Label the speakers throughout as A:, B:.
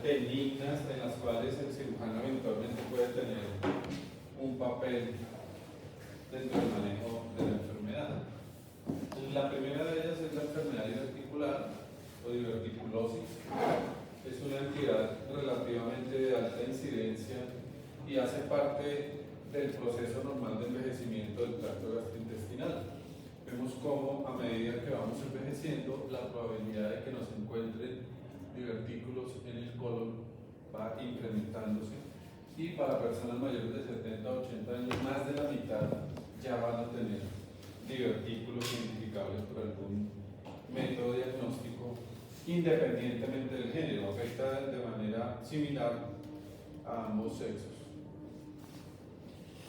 A: benignas en las cuales el cirujano eventualmente puede tener un papel dentro del manejo de la enfermedad. La primera de ellas es la enfermedad diverticular o diverticulosis. Es una entidad relativamente de alta incidencia y hace parte del proceso normal de envejecimiento del tracto gastrointestinal. Vemos cómo a medida que vamos envejeciendo, la probabilidad de que nos encuentren divertículos en el colon va incrementándose, y para personas mayores de 70 a 80 años, más de la mitad ya van a tener divertículos identificables por algún método diagnóstico, independientemente del género. Afecta de manera similar a ambos sexos.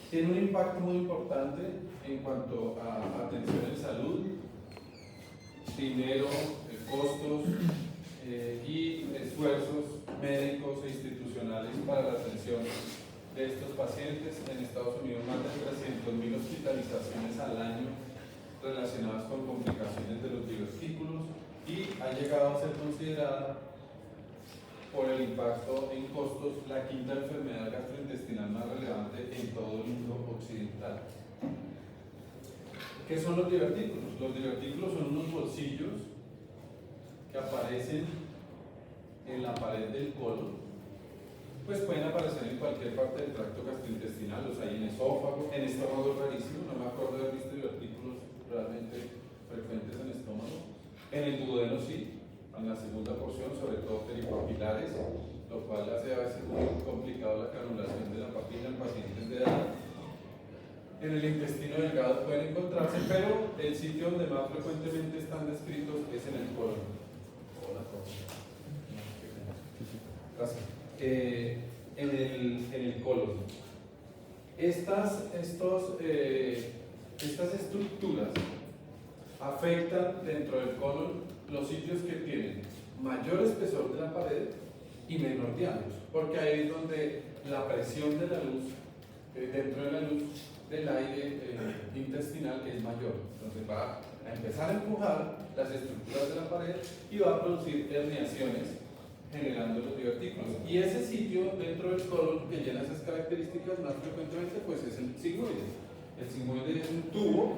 A: Tiene un impacto muy importante en cuanto a atención en salud, dinero, costos y esfuerzos médicos e institucionales para la atención de estos pacientes. En Estados Unidos, más de 300.000 hospitalizaciones al año relacionadas con complicaciones de los divertículos, y ha llegado a ser considerada por el impacto en costos la quinta enfermedad gastrointestinal más relevante en todo el mundo occidental. ¿Qué son los divertículos? Los divertículos son unos bolsillos que aparecen en la pared del colon. Pues pueden aparecer en cualquier parte del tracto gastrointestinal. Los hay en esófago, en estómago es rarísimo, no me acuerdo de haber visto divertículos realmente frecuentes en estómago. En el duodeno sí, en la segunda porción, sobre todo peripapilares, lo cual hace a veces muy complicado la canulación de la papila en pacientes de edad. En el intestino delgado pueden encontrarse, pero el sitio donde más frecuentemente están descritos es en el colon. Gracias. En el colon. Estas estructuras afectan dentro del colon los sitios que tienen mayor espesor de la pared y menor diámetro, porque ahí es donde la presión de la luz, dentro de la luz del aire intestinal, es mayor. Entonces va a empezar a empujar las estructuras de la pared y va a producir herniaciones, generando los divertículos. Y ese sitio dentro del colon que llena esas características más frecuentemente, pues es el sigmoide. El sigmoide es un tubo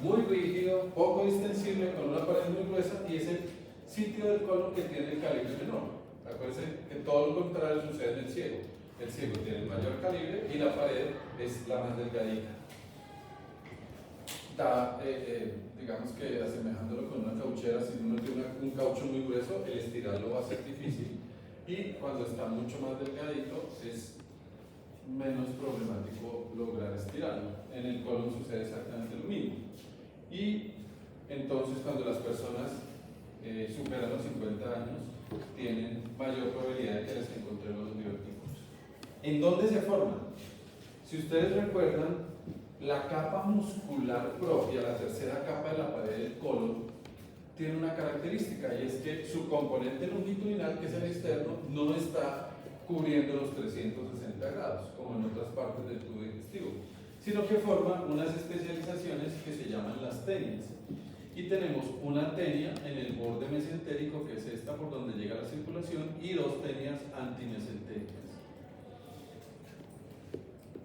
A: muy rígido, poco distensible, con una pared muy gruesa, y es el sitio del colon que tiene el calibre menor. Acuérdense que todo lo contrario sucede en el ciego. El ciego tiene el mayor calibre y la pared es la más delgadita. Digamos que asemejándolo con una cauchera, si uno tiene un caucho muy grueso, el estirarlo va a ser difícil, y cuando está mucho más delgadito es menos problemático lograr estirarlo. En el colon sucede exactamente lo mismo. Y entonces, cuando las personas superan los 50 años, tienen mayor probabilidad de que les encontremos los divertículos. ¿En dónde se forman? Si ustedes recuerdan, la capa muscular propia, la tercera capa de la pared del colon, tiene una característica, y es que su componente longitudinal, que es el externo, no está cubriendo los 360 grados, como en otras partes del tubo digestivo, sino que forma unas especializaciones que se llaman las tenias. Y tenemos una tenia en el borde mesentérico, que es esta por donde llega la circulación, y dos tenias antimesentéricas.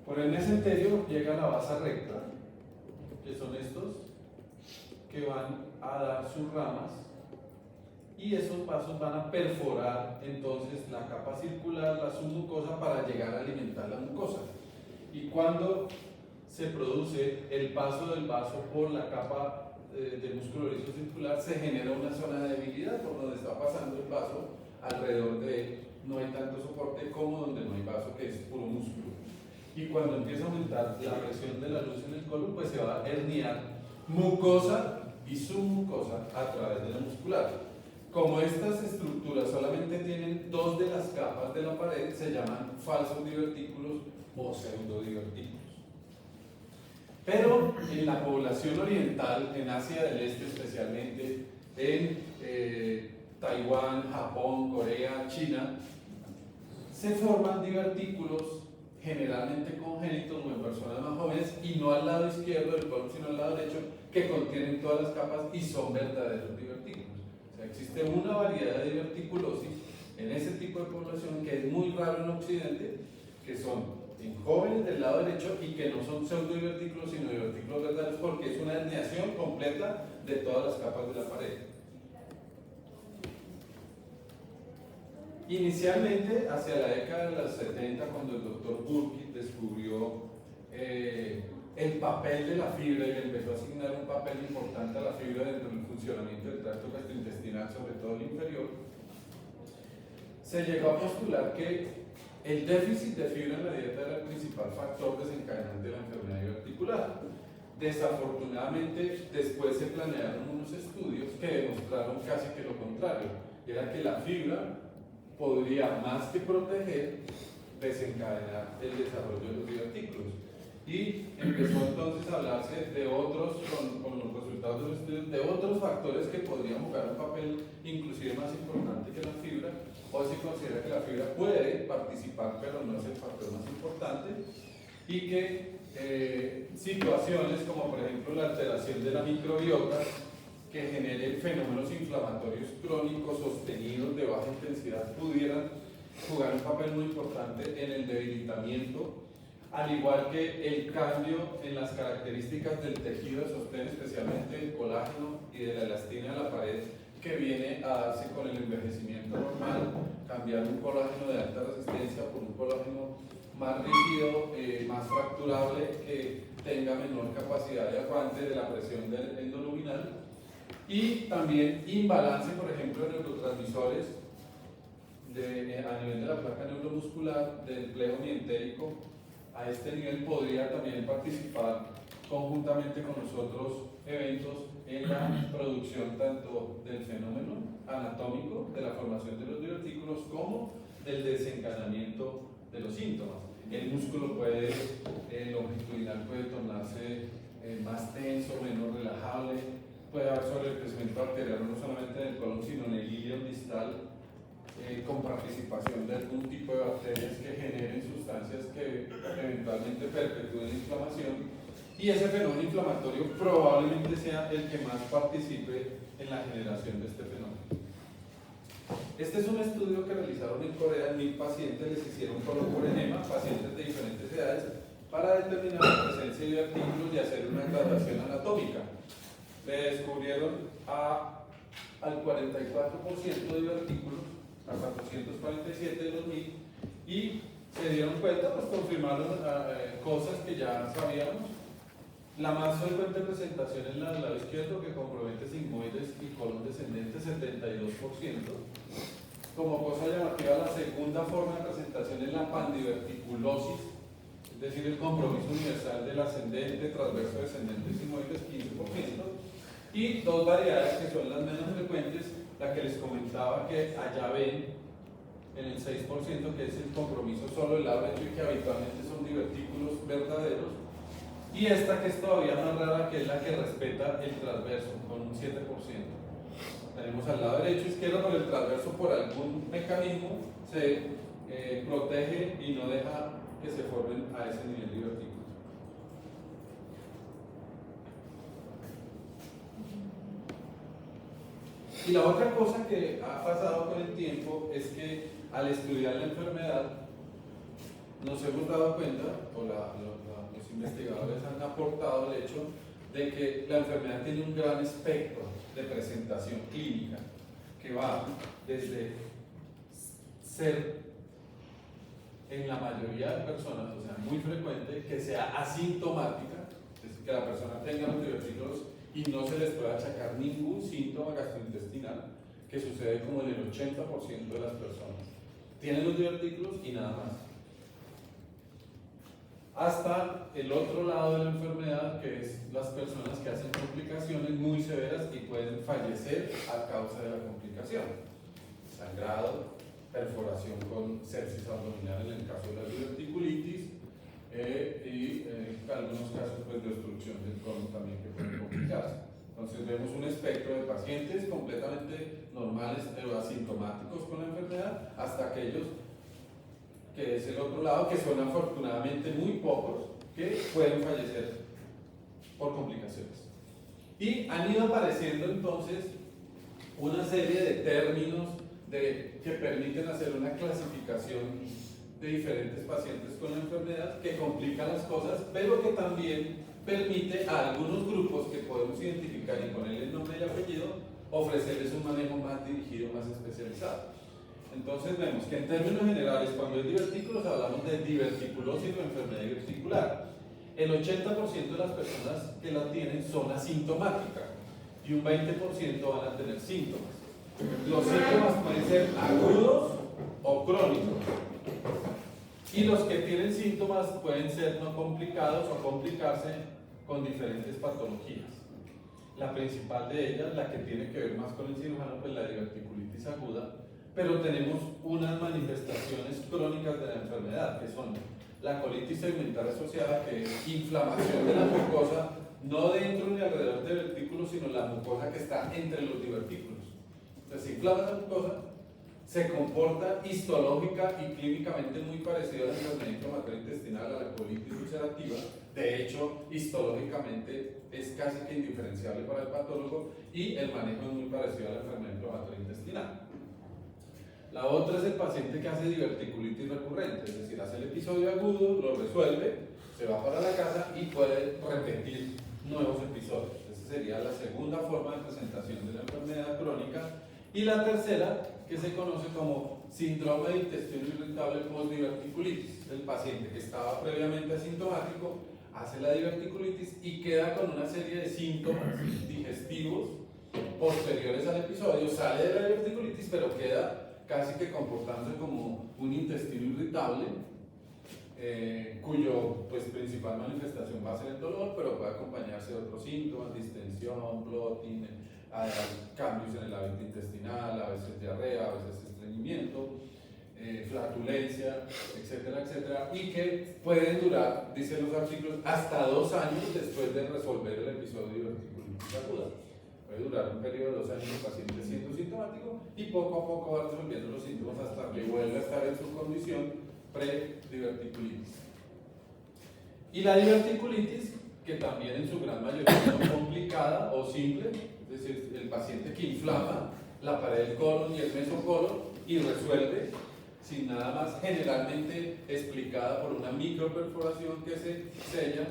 A: Por el mesenterio llega la basa recta, que son estos, que van a dar sus ramas, y esos vasos van a perforar entonces la capa circular, la submucosa, para llegar a alimentar la mucosa. Y cuando se produce el paso del vaso por la capa del músculo liso circular, se genera una zona de debilidad por donde está pasando el vaso. Alrededor de él no hay tanto soporte como donde no hay vaso, que es puro músculo. Y cuando empieza a aumentar la presión de la luz en el colon, pues se va a herniar mucosa y submucosa a través de la muscular. Como estas estructuras solamente tienen dos de las capas de la pared, se llaman falsos divertículos o pseudodivertículos. Pero en la población oriental, en Asia del Este especialmente, en Taiwán, Japón, Corea, China, se forman divertículos generalmente congénitos o en personas más jóvenes, y no al lado izquierdo del colon, sino al lado derecho, que contienen todas las capas y son verdaderos divertículos. O sea, existe una variedad de diverticulosis en ese tipo de población que es muy raro en Occidente, que son en jóvenes del lado derecho y que no son pseudodivertículos sino divertículos verdaderos, porque es una herniación completa de todas las capas de la pared. Inicialmente, hacia la década de los 70, cuando el doctor Burkitt descubrió el papel de la fibra y le empezó a asignar un papel importante a la fibra dentro del funcionamiento del tracto gastrointestinal, sobre todo el inferior, se llegó a postular que el déficit de fibra en la dieta era el principal factor desencadenante de la enfermedad diverticular. Desafortunadamente, después se planearon unos estudios que demostraron casi que lo contrario, era que la fibra podría, más que proteger, desencadenar el desarrollo de los divertículos. Y empezó entonces a hablarse de otros, con los resultados de los estudios, de otros factores que podrían jugar un papel inclusive más importante que la fibra, o se considera que la fibra puede participar, pero no es el factor más importante, y que situaciones como por ejemplo la alteración de la microbiota, que genere fenómenos inflamatorios crónicos sostenidos de baja intensidad, pudieran jugar un papel muy importante en el debilitamiento, al igual que el cambio en las características del tejido de sostén, especialmente el colágeno y de la elastina de la pared, que viene a darse con el envejecimiento normal, cambiar un colágeno de alta resistencia por un colágeno más rígido, más fracturable, que tenga menor capacidad de aguante de la presión del endoluminal. Y también imbalance, por ejemplo, de neurotransmisores a nivel de la placa neuromuscular, del plejo mientérico. A este nivel podría también participar conjuntamente con los otros eventos en la producción tanto del fenómeno anatómico de la formación de los divertículos como del desencadenamiento de los síntomas. El músculo puede, longitudinal puede tornarse más tenso, menos relajable, puede haber sobrecrecimiento arterial no solamente en el colon sino en el ilion distal, con participación de algún tipo de bacterias que generen sustancias que eventualmente perpetúen la inflamación, y ese fenómeno inflamatorio probablemente sea el que más participe en la generación de este fenómeno. Este es un estudio que realizaron en Corea en 1000 pacientes, les hicieron color por enema, pacientes de diferentes edades, para determinar la presencia de divertículos y hacer una graduación anatómica. Le descubrieron al 44% de divertículos, a 447 de los 1000, y se dieron cuenta, pues confirmaron cosas que ya sabíamos. La más frecuente presentación en el lado izquierdo, que compromete sigmoides y colon descendente, 72%. Como cosa llamativa, la segunda forma de presentación es la pandiverticulosis, es decir, el compromiso universal del ascendente, transverso, descendente y sigmoides, 15%. Y dos variedades que son las menos frecuentes, la que les comentaba que allá ven en el 6%, que es el compromiso solo del lado derecho y que habitualmente son divertículos verdaderos, y esta que es todavía más rara, que es la que respeta el transverso con un 7%. Tenemos al lado derecho e izquierdo, pero el transverso por algún mecanismo se protege y no deja que se formen a ese nivel de divertículos. Y la otra cosa que ha pasado con el tiempo es que al estudiar la enfermedad nos hemos dado cuenta, o los investigadores han aportado el hecho de que la enfermedad tiene un gran espectro de presentación clínica, que va desde ser en la mayoría de personas, o sea, muy frecuente, que sea asintomática, es decir, que la persona tenga los divertículos y no se les puede achacar ningún síntoma gastrointestinal, que sucede como en el 80% de las personas. Tienen los divertículos y nada más. Hasta el otro lado de la enfermedad, que es las personas que hacen complicaciones muy severas y pueden fallecer a causa de la complicación. Sangrado, perforación con sepsis abdominal en el caso de la diverticulitis, y en algunos casos pues de obstrucción del colon también que pueden complicarse. Entonces vemos un espectro de pacientes completamente normales pero asintomáticos con la enfermedad, hasta aquellos que es el otro lado, que son afortunadamente muy pocos, que pueden fallecer por complicaciones. Y han ido apareciendo entonces una serie de términos que permiten hacer una clasificación de diferentes pacientes con la enfermedad que complica las cosas, pero que también permite a algunos grupos que podemos identificar y ponerle el nombre y el apellido, ofrecerles un manejo más dirigido, más especializado. Entonces vemos que en términos generales, cuando hay divertículos, hablamos de diverticulosis o enfermedad diverticular. El 80% de las personas que la tienen son asintomáticas y un 20% van a tener síntomas. Los síntomas pueden ser agudos o crónicos. Y los que tienen síntomas pueden ser no complicados o complicarse con diferentes patologías. La principal de ellas, la que tiene que ver más con el cirujano, pues la diverticulitis aguda, pero tenemos unas manifestaciones crónicas de la enfermedad, que son la colitis segmental asociada, que es inflamación de la mucosa, no dentro ni alrededor del divertículo, sino la mucosa que está entre los divertículos. Entonces, se inflama la mucosa, se comporta histológica y clínicamente muy parecido a la enfermedad inflamatoria intestinal, a la colitis ulcerativa. De hecho, histológicamente es casi que indiferenciable para el patólogo y el manejo es muy parecido a la enfermedad inflamatoria intestinal. La otra es el paciente que hace diverticulitis recurrente, es decir, hace el episodio agudo, lo resuelve, se va para la casa y puede repetir nuevos episodios. Esa sería la segunda forma de presentación de la enfermedad crónica. Y la tercera, que se conoce como síndrome de intestino irritable postdiverticulitis. El paciente que estaba previamente asintomático hace la diverticulitis y queda con una serie de síntomas digestivos posteriores al episodio, sale de la diverticulitis, pero queda casi que comportándose como un intestino irritable, cuyo pues, principal manifestación va a ser el dolor, pero puede acompañarse de otros síntomas, distensión, bloating, cambios en el hábito intestinal, a veces diarrea, a veces estreñimiento, flatulencia, etcétera, etcétera, y que pueden durar, dicen los artículos, hasta 2 años después de resolver el episodio de diverticulitis aguda. Puede durar un periodo de 2 años el paciente siendo sintomático y poco a poco va resolviendo los síntomas hasta que vuelve a estar en su condición pre-diverticulitis. Y la diverticulitis, que también en su gran mayoría es complicada o simple, es decir, el paciente que inflama la pared del colon y el mesocolon y resuelve sin nada más, generalmente explicada por una microperforación que se sella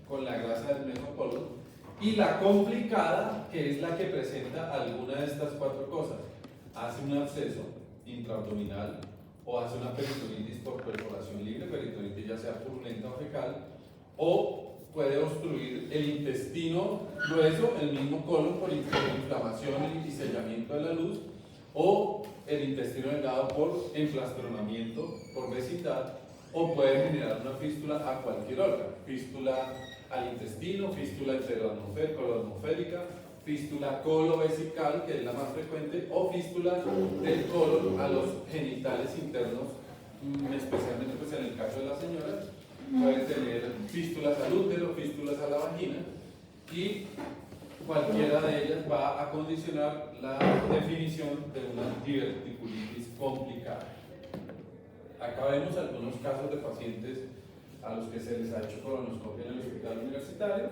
A: con la grasa del mesocolon. Y la complicada, que es la que presenta alguna de estas 4 cosas: hace un absceso intraabdominal o hace una peritonitis por perforación libre, peritonitis ya sea purulenta o fecal, o puede obstruir el intestino grueso, el mismo colon por inflamación y sellamiento de la luz, o el intestino delgado por emplastronamiento, por vecindad, o puede generar una fístula a cualquier órgano, fístula al intestino, fístula colon-atmosférica, fístula colovesical, que es la más frecuente, o fístula del colon a los genitales internos, especialmente pues en el caso de las señoras, pueden tener fístulas al útero, fístulas a la vagina, y cualquiera de ellas va a condicionar la definición de una diverticulitis complicada. Acá vemos algunos casos de pacientes a los que se les ha hecho colonoscopia en el hospital universitario.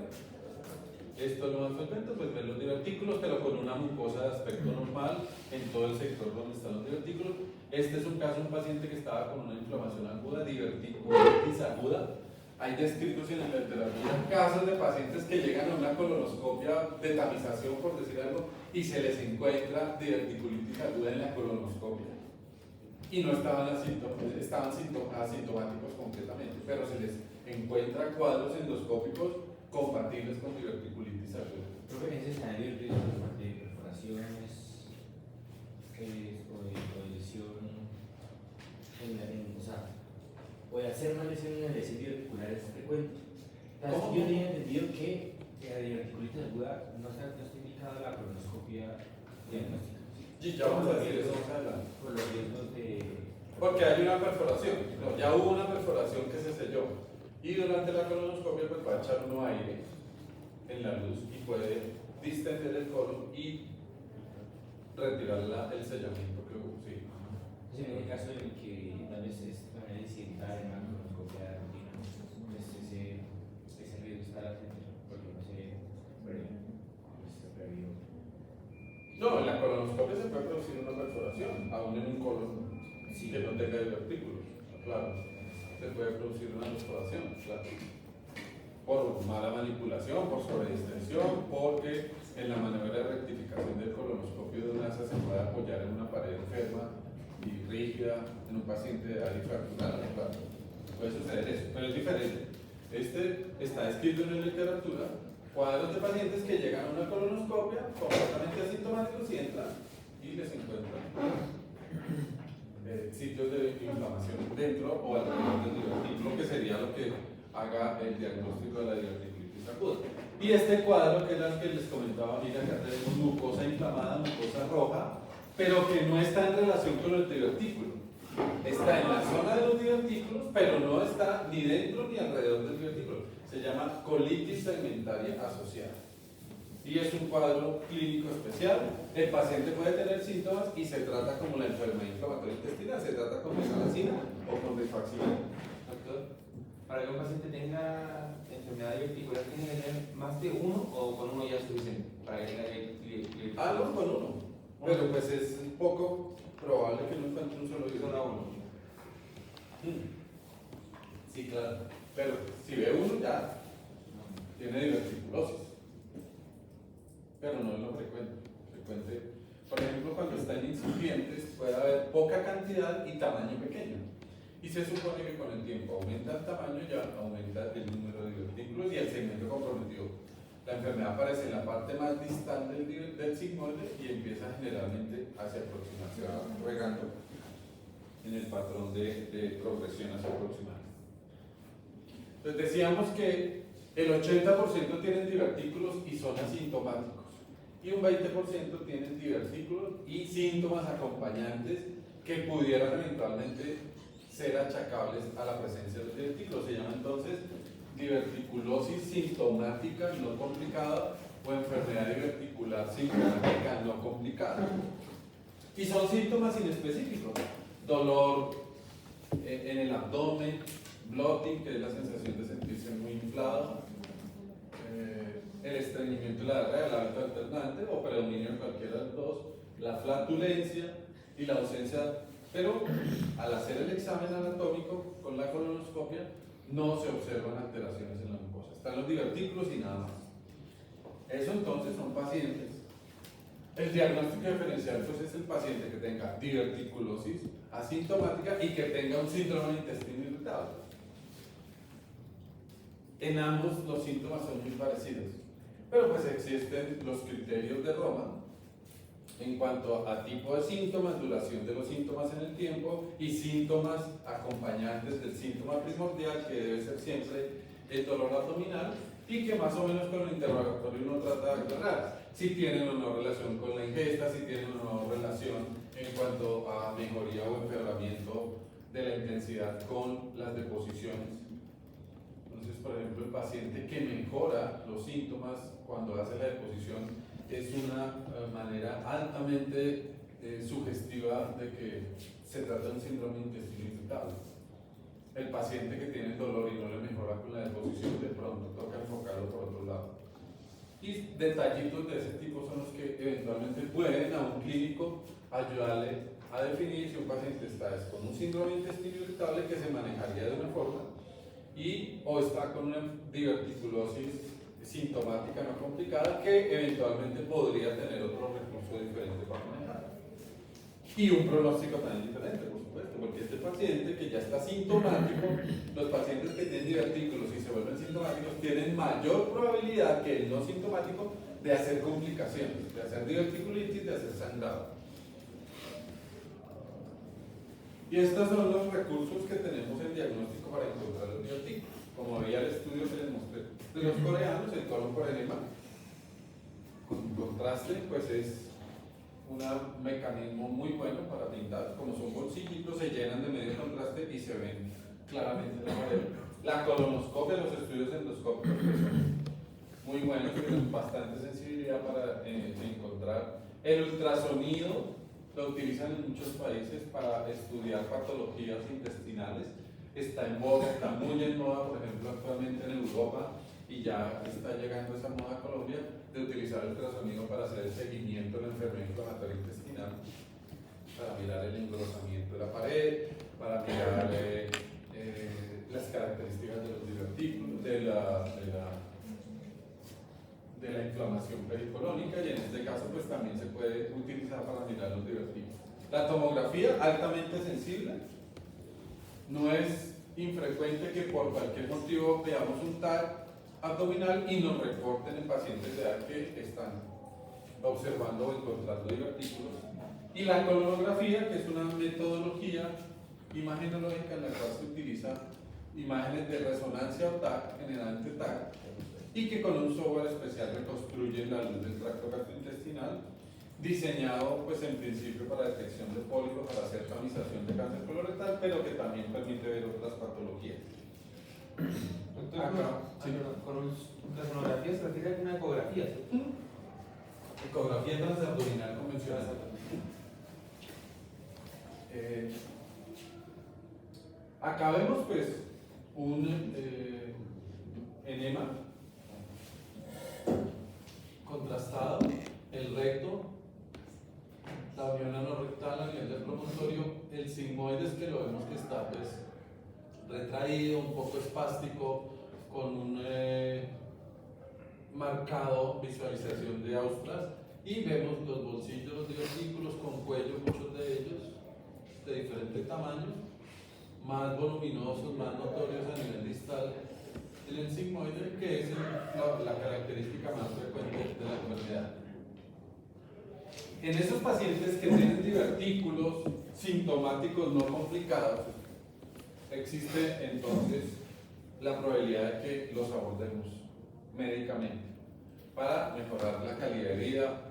A: Esto es lo más frecuente, pues ver los divertículos, pero con una mucosa de aspecto normal en todo el sector donde están los divertículos. Este es un caso de un paciente que estaba con una inflamación aguda, diverticulitis aguda. Hay descritos en la literatura casos de pacientes que llegan a una colonoscopia de tamización, por decir algo, y se les encuentra diverticulitis aguda en la colonoscopia. Y no estaban asintomáticos completamente, pero se les encuentra cuadros endoscópicos compatibles con diverticulitis aguda.
B: Creo que en ese escenario el riesgo de perforaciones o de lesión, o de hacer una lesión en la lesión diverticular es frecuente. Yo tenía entendido que la diverticulitis aguda no está indicada la colonoscopia diagnóstica.
A: Sí, ya vamos a decir eso más adelante.
B: Por los riesgos de...
A: Porque hay una perforación, no, ya hubo una perforación que se selló y durante la colonoscopia pues va a echar uno aire en la luz y puede distender el colon y retirar el sellamiento que hubo. Sí.
B: En el caso en el que tal vez es de manera incidental en una colonoscopia rutina, pues ese riesgo está latente porque no se previó.
A: No, en la colonoscopia se puede producir una perforación. exploración, aún en un colon que no tenga divertículos. Claro, se puede producir una exploración, claro. Por mala manipulación, por sobreextensión, porque en la maniobra de rectificación del colonoscopio de un asa se puede apoyar en una pared enferma y rígida en un paciente de área fracturada, claro. Puede suceder eso, pero es diferente. Este está escrito en la literatura, cuadros de pacientes que llegan a una colonoscopia completamente asintomáticos y entran y les encuentran sitios de inflamación dentro o alrededor del divertículo, que sería lo que haga el diagnóstico de la diverticulitis aguda. Y este cuadro, que era el que les comentaba, mira, acá tenemos mucosa inflamada, mucosa roja, pero que no está en relación con el divertículo. Está en la zona de los divertículos, pero no está ni dentro ni alrededor del divertículo. Se llama colitis segmentaria asociada. Y es un cuadro clínico especial. El paciente puede tener síntomas y se trata como la enfermedad inflamatoria intestinal, se trata con mesalazina o con rifaximin.
C: Doctor, para que un paciente tenga enfermedad diverticular, ¿tiene que tener más de uno o con uno ya es suficiente? Para que tenga
A: No, con uno. Pero pues es un poco probable que no encuentre un solo virus.
C: Solo uno.
A: Sí, claro. Pero si ve uno ya tiene diverticulosis. Pero no es lo frecuente. Por ejemplo, cuando están incipientes puede haber poca cantidad y tamaño pequeño. Y se supone que con el tiempo aumenta el tamaño, ya aumenta el número de divertículos y el segmento comprometido. La enfermedad aparece en la parte más distal del sigmoide y empieza generalmente hacia aproximación, se va regando en el patrón de progresión hacia aproximación. Entonces decíamos que el 80% tienen divertículos y son asintomáticos. Y un 20% tienen divertículos y síntomas acompañantes que pudieran eventualmente ser achacables a la presencia de los divertículos. Se llama entonces diverticulosis sintomática no complicada o enfermedad diverticular sintomática no complicada. Y son síntomas inespecíficos: dolor en el abdomen, bloating, que es la sensación de sentirse muy inflado, el estreñimiento y la diarrea, el hábito alternante o predominio en cualquiera de los dos, la flatulencia y la ausencia. Pero al hacer el examen anatómico con la colonoscopia no se observan alteraciones en la mucosa, están los divertículos y nada más. Eso entonces son pacientes. El diagnóstico diferencial pues es el paciente que tenga diverticulosis asintomática y que tenga un síndrome de intestino irritable. En ambos los síntomas son muy parecidos, pero pues existen los criterios de Roma en cuanto a tipo de síntomas, duración de los síntomas en el tiempo y síntomas acompañantes del síntoma primordial, que debe ser siempre el dolor abdominal, y que más o menos con el interrogatorio uno trata de aclarar si tienen o no relación con la ingesta, si tienen o no relación en cuanto a mejoría o empeoramiento de la intensidad con las deposiciones. Entonces, por ejemplo, el paciente que mejora los síntomas cuando hace la deposición es una manera altamente sugestiva de que se trata de un síndrome de intestino irritable. El paciente que tiene dolor y no le mejora con la deposición, de pronto toca enfocarlo por otro lado. Y detallitos de ese tipo son los que eventualmente pueden a un clínico ayudarle a definir si un paciente está con un síndrome de intestino irritable, que se manejaría de una forma, o está con una diverticulosis sintomática no complicada, que eventualmente podría tener otro recurso diferente para manejar. Y un pronóstico también diferente, por supuesto, porque este paciente que ya está sintomático, los pacientes que tienen divertículos y se vuelven sintomáticos tienen mayor probabilidad que el no sintomático de hacer complicaciones, de hacer diverticulitis, de hacer sangrado. Y estos son los recursos que tenemos en diagnóstico para encontrar los divertículos. Como veía el estudio que les mostré de los coreanos, el colon por enema con contraste, pues es un mecanismo muy bueno para pintar. Como son bolsillitos, se llenan de medio contraste y se ven claramente en la pared. La colonoscopia, los estudios endoscópicos, pues son muy buenos, tienen bastante sensibilidad para encontrar. El ultrasonido lo utilizan en muchos países para estudiar patologías intestinales. Está en boga, está muy en moda, por ejemplo, actualmente en Europa, y ya está llegando esa moda a Colombia, de utilizar el ultrasonido para hacer el seguimiento de la enfermedad inflamatoria intestinal. para mirar el engrosamiento de la pared, para mirar las características de los divertículos, de la inflamación pericolónica, y en este caso pues también se puede utilizar para mirar los divertículos. La tomografía, altamente sensible, no es infrecuente que por cualquier motivo veamos un TAC abdominal y nos reporten en pacientes de edad que están observando o encontrando divertículos. Y la colonografía, que es una metodología imagenológica en la cual se utiliza imágenes de resonancia o TAC, generalmente TAC, y que con un software especial reconstruye la luz del tracto gastrointestinal, diseñado pues en principio para detección de pólipos, para hacer tamización de cáncer colorectal, pero que también permite ver otras patologías.
C: Doctor, con la sonografía se refiere a una ecografía, ¿cierto?
A: Ecografía transabdominal convencional. Acá vemos pues un enema contrastado, el recto, la unión anorrectal a nivel del promontorio, el sigmoides que lo vemos que está pues retraído, un poco espástico, con un marcado visualización de austras, y vemos los bolsillos, los divertículos con cuello, muchos de ellos de diferente tamaño, más voluminosos, más notorios a nivel distal del sigmoide, que es la característica más frecuente de la enfermedad. En esos pacientes que tienen divertículos sintomáticos no complicados, existe entonces la probabilidad de que los abordemos médicamente para mejorar la calidad de vida,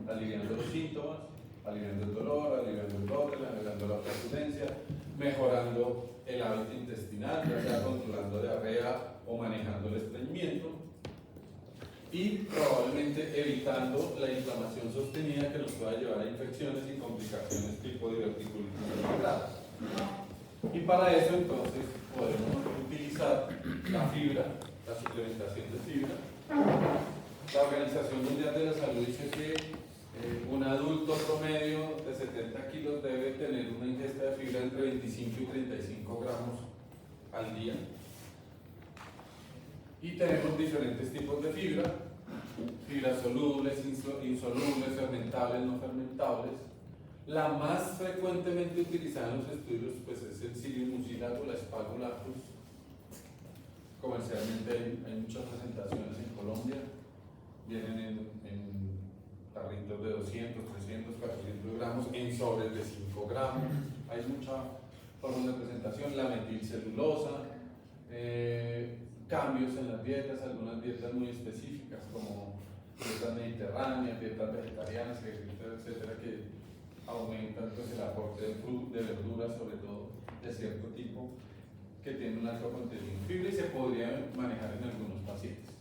A: aliviando los síntomas, aliviando el dolor, aliviando el dolor, aliviando la flatulencia, mejorando el hábito intestinal, ya sea controlando diarrea o manejando el estreñimiento, y probablemente evitando la inflamación sostenida que nos pueda llevar a infecciones y complicaciones tipo diverticulitis grave. Y para eso entonces podemos utilizar la fibra, la suplementación de fibra. La Organización Mundial de la Salud dice que un adulto promedio de 70 kilos debe tener una ingesta de fibra entre 25 y 35 gramos al día. Y tenemos diferentes tipos de fibra: fibras solubles, insolubles, fermentables, no fermentables. La más frecuentemente utilizada en los estudios pues, es el psyllium mucílago, la Sphagnolacus. Comercialmente hay muchas presentaciones en Colombia, vienen en tarritos de 200, 300, 400 gramos, en sobres de 5 gramos. Hay mucha forma de presentación, la metilcelulosa, cambios en las dietas, algunas dietas muy específicas como dietas mediterráneas, dietas vegetarianas, etcétera, que aumentan pues, el aporte de verduras, sobre todo de cierto tipo, que tiene un alto contenido en fibra y se podría manejar en algunos pacientes.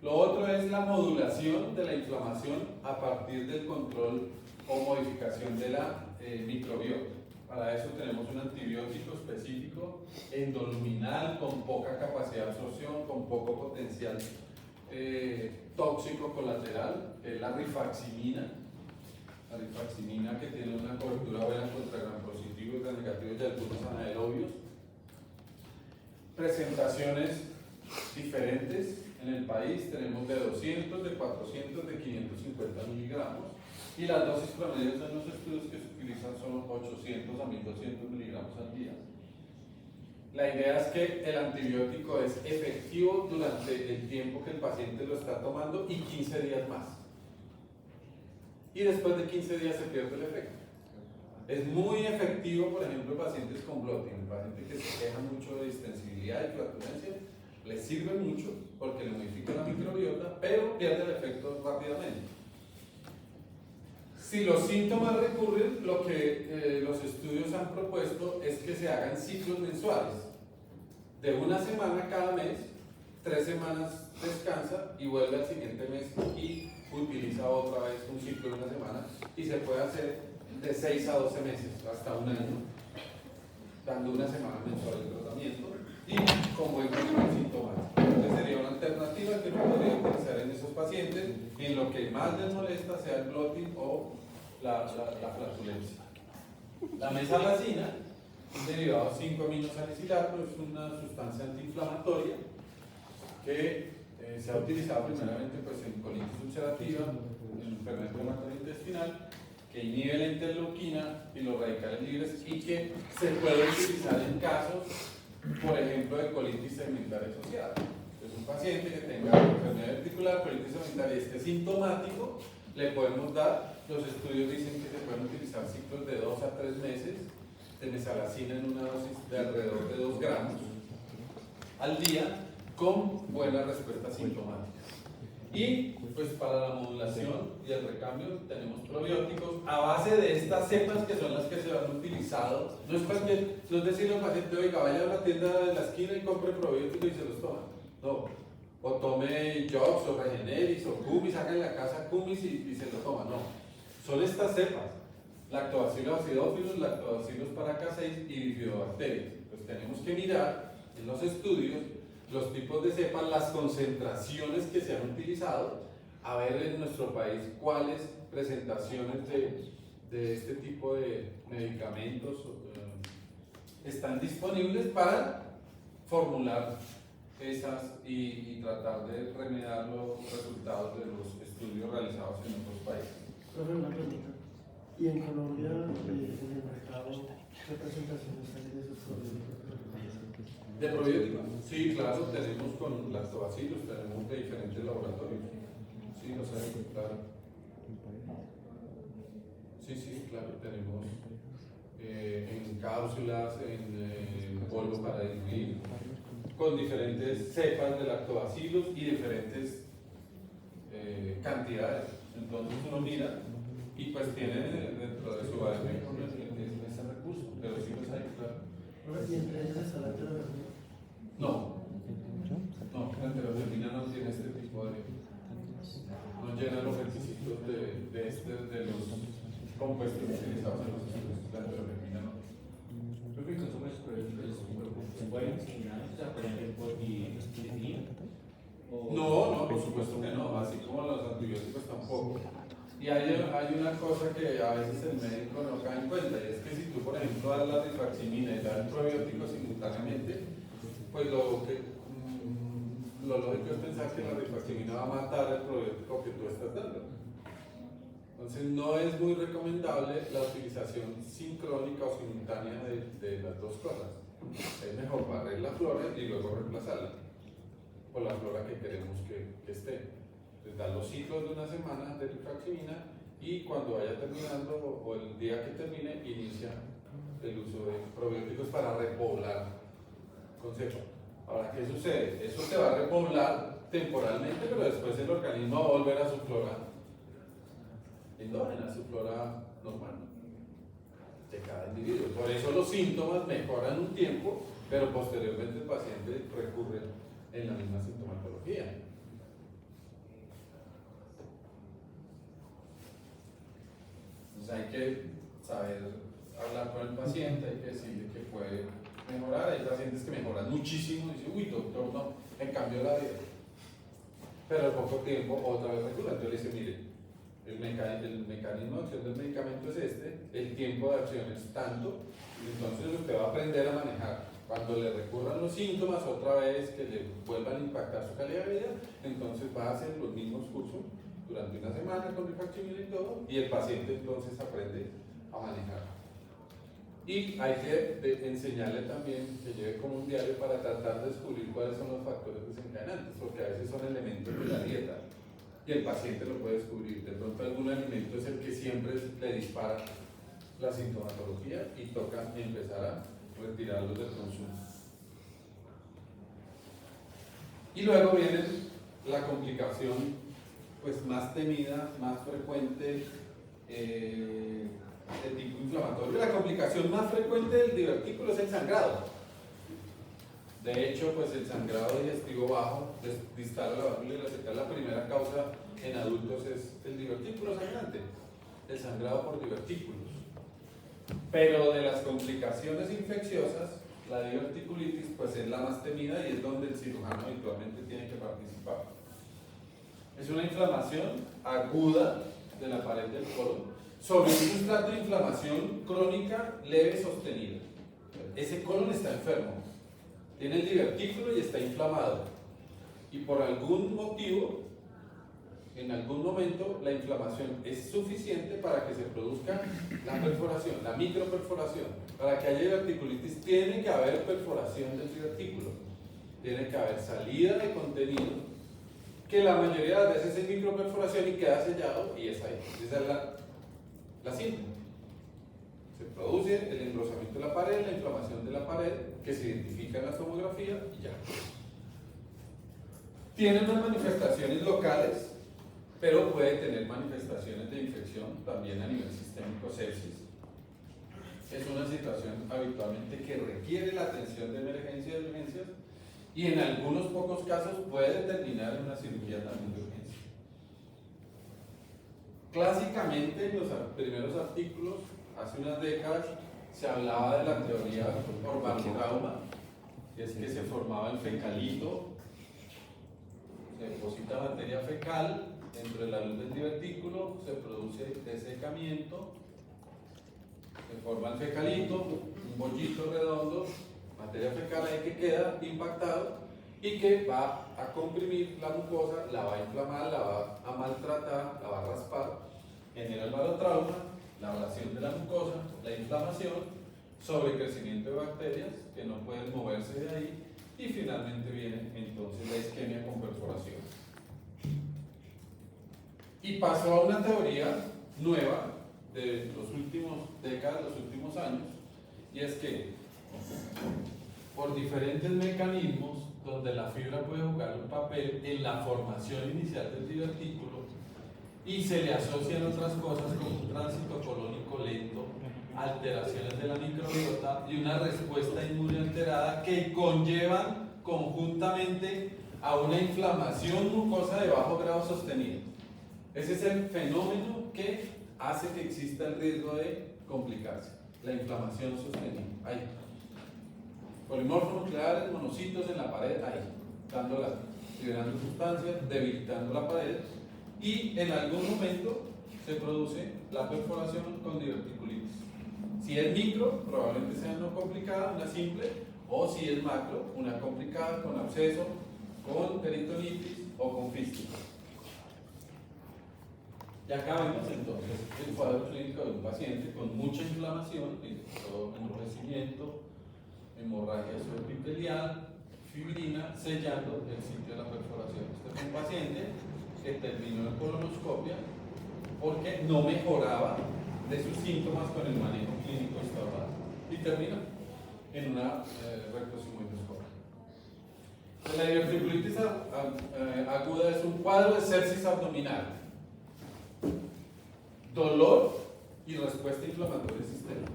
A: Lo otro es la modulación de la inflamación a partir del control o modificación de la microbiota. Para eso tenemos un antibiótico específico endoluminal con poca capacidad de absorción, con poco potencial tóxico colateral, que es la rifaximina. La rifaximina, que tiene una cobertura buena contra gram positivos, gram negativos y algunos anaerobios. Presentaciones diferentes en el país, tenemos de 200, de 400, de 550 miligramos, y las dosis promedios en los estudios que se utilizan son 800 a 1200 miligramos al día. La idea es que el antibiótico es efectivo durante el tiempo que el paciente lo está tomando y 15 días más. Y después de 15 días se pierde el efecto. Es muy efectivo, por ejemplo, en pacientes con bloating, pacientes que se quejan mucho de distensibilidad y flatulencia, les sirve mucho porque le modifica la microbiota, pero pierde el efecto rápidamente. Si los síntomas recurren, lo que los estudios han propuesto es que se hagan ciclos mensuales, de una semana cada mes, 3 semanas descansa y vuelve al siguiente mes y utiliza otra vez un ciclo de una semana, y se puede hacer de 6 a 12 meses, hasta un año, dando una semana mensual de tratamiento y con buen control sintomático. Entonces sería una alternativa que uno podría utilizar en esos pacientes en lo que más les molesta, sea el bloating o la flatulencia. La mesalazina, un derivado 5-aminosalicilato, es una sustancia antiinflamatoria que se ha utilizado primeramente pues, en colitis ulcerativa, en enfermedad reumática intestinal, que inhibe la interleuquina y los radicales libres y que se puede utilizar en casos, por ejemplo, de colitis segmentaria asociada. Es un paciente que tenga enfermedad articular, colitis segmentaria y esté sintomático, le podemos dar, los estudios dicen que se pueden utilizar ciclos de 2 a 3 meses de mesalazina en una dosis de alrededor de 2 gramos al día con buena respuesta sintomática. Y pues para la modulación y el recambio tenemos probióticos a base de estas cepas que son las que se han utilizado. No es decirle al paciente, oiga, vaya a la tienda de la esquina y compre probióticos y se los toma. No. O tome Jox o Regeneris o Cumis, haga en la casa Cumis y se lo toma. No. Son estas cepas. Lactobacillus acidophilus, Lactobacillus paracasei y Bifidobacterias. Pues tenemos que mirar en los estudios los tipos de cepas, las concentraciones que se han utilizado, a ver en nuestro país cuáles presentaciones de este tipo de medicamentos están disponibles para formular esas y tratar de remediar los resultados de los estudios realizados en otros países.
D: Profe, una pregunta. ¿Y en Colombia, en el mercado, qué presentaciones hay de esos probióticos?
A: ¿De probióticos? Sí, claro, tenemos con lactobacillus, tenemos de diferentes laboratorios. Sí, lo sé, claro. Sí, claro, tenemos en cápsulas, en polvo para diluir, con diferentes cepas de lactobacillus y diferentes cantidades. Entonces uno mira y pues tiene dentro de su ADN ese recurso, pero sí los hay, claro.
D: ¿Y entre ellas está la enterofermina?
A: No, la enterofermina no tiene este tipo de... no llena los requisitos de los compuestos utilizados en los estudios. La enterofermina no.
B: Creo que el consumo de esos probióticos se pueden eliminar, o sea, por ejemplo, y
A: No, por supuesto que no, así como los antibióticos tampoco. Y hay una cosa que a veces el médico no cae en cuenta, y es que si tú, por ejemplo, das la rifaximina y das el probiótico simultáneamente, pues lo lógico es pensar que la rifaximina va a matar el probiótico que tú estás dando. Entonces no es muy recomendable la utilización sincrónica o simultánea de las dos cosas. Es mejor barrer la flora y luego reemplazarla por la flora que queremos que esté. Entonces dan los ciclos de una semana de rifaximina y cuando vaya terminando o el día que termine inicia el uso de probióticos para repoblar con cepa. Ahora, ¿qué sucede? Eso te va a repoblar temporalmente, pero después el organismo va a volver a su flora endógena, a su flora normal de cada individuo. Por eso los síntomas mejoran un tiempo, pero posteriormente el paciente recurre en la misma sintomatología. Entonces hay que saber hablar con el paciente, hay que decirle que puede mejorar. Hay pacientes que mejoran muchísimo y dicen, uy doctor, no, me cambió la vida. Pero al poco tiempo otra vez recurre. Entonces le dice, mire, el mecanismo de acción del medicamento es este, el tiempo de acción es tanto, y entonces usted va a aprender a manejar. Cuando le recurran los síntomas otra vez que le vuelvan a impactar su calidad de vida, entonces va a hacer los mismos cursos durante una semana con rifaximina y todo, y el paciente entonces aprende a manejar. Y hay que enseñarle también que lleve como un diario para tratar de descubrir cuáles son los factores desencadenantes, porque a veces son elementos de la dieta y el paciente lo puede descubrir. De pronto algún alimento es el que siempre le dispara la sintomatología y toca empezar a retirarlos del consumo. Y luego viene la complicación pues más temida, más frecuente de tipo inflamatorio. La complicación más frecuente del divertículo es el sangrado. De hecho, pues el sangrado digestivo bajo, distal a la válvula ileocecal, la primera causa en adultos es el divertículo sangrante, el sangrado por divertículos. Pero de las complicaciones infecciosas, la diverticulitis pues es la más temida y es donde el cirujano habitualmente tiene que participar. Es una inflamación aguda de la pared del colon sobre un sustrato de inflamación crónica leve sostenida. Ese colon está enfermo, tiene el divertículo y está inflamado. Y por algún motivo, en algún momento, la inflamación es suficiente para que se produzca la perforación, la microperforación. Para que haya diverticulitis tiene que haber perforación del divertículo, tiene que haber salida de contenido, que la mayoría de las veces es microperforación y queda sellado, y es ahí. Esa es la síntoma. Se produce el engrosamiento de la pared, la inflamación de la pared, que se identifica en la tomografía y ya. Tiene unas manifestaciones locales, pero puede tener manifestaciones de infección también a nivel sistémico, sepsis. Es una situación habitualmente que requiere la atención de emergencia y de urgencias, y en algunos pocos casos puede terminar en una cirugía también de urgencia. Clásicamente, en los primeros artículos, hace unas décadas, se hablaba de la teoría organotrauma, que es que se formaba el fecalito, se deposita materia fecal dentro de la luz del divertículo, se produce desecamiento, se forma el fecalito, un bollito redondo, materia fecal ahí que queda impactado y que va a comprimir la mucosa, la va a inflamar, la va a maltratar, la va a raspar, genera el barotrauma, la abrasión de la mucosa, la inflamación, sobrecrecimiento de bacterias que no pueden moverse de ahí y finalmente viene entonces la isquemia con perforación. Y pasó a una teoría nueva de los últimos décadas, los últimos años, y es que por diferentes mecanismos donde la fibra puede jugar un papel en la formación inicial del divertículo y se le asocian otras cosas como un tránsito colónico lento, alteraciones de la microbiota y una respuesta inmune alterada que conllevan conjuntamente a una inflamación mucosa de bajo grado sostenido. Ese es el fenómeno que hace que exista el riesgo de complicarse, la inflamación sostenida. Ahí. Polimorfos nucleares, monocitos en la pared, ahí, liberando sustancias, debilitando la pared, y en algún momento se produce la perforación con diverticulitis. Si es micro, probablemente sea no complicada, una simple, o si es macro, una complicada con absceso, con peritonitis o con fístula. Y acá vemos entonces el cuadro clínico de un paciente con mucha inflamación, todo enrojecimiento, hemorragia subepitelial, fibrina, sellando el sitio de la perforación. Este es un paciente que terminó en colonoscopia porque no mejoraba de sus síntomas con el manejo clínico instaurado y terminó en una rectosigmoidoscopia. La diverticulitis aguda es un cuadro de sepsis abdominal, dolor y respuesta inflamatoria sistémica.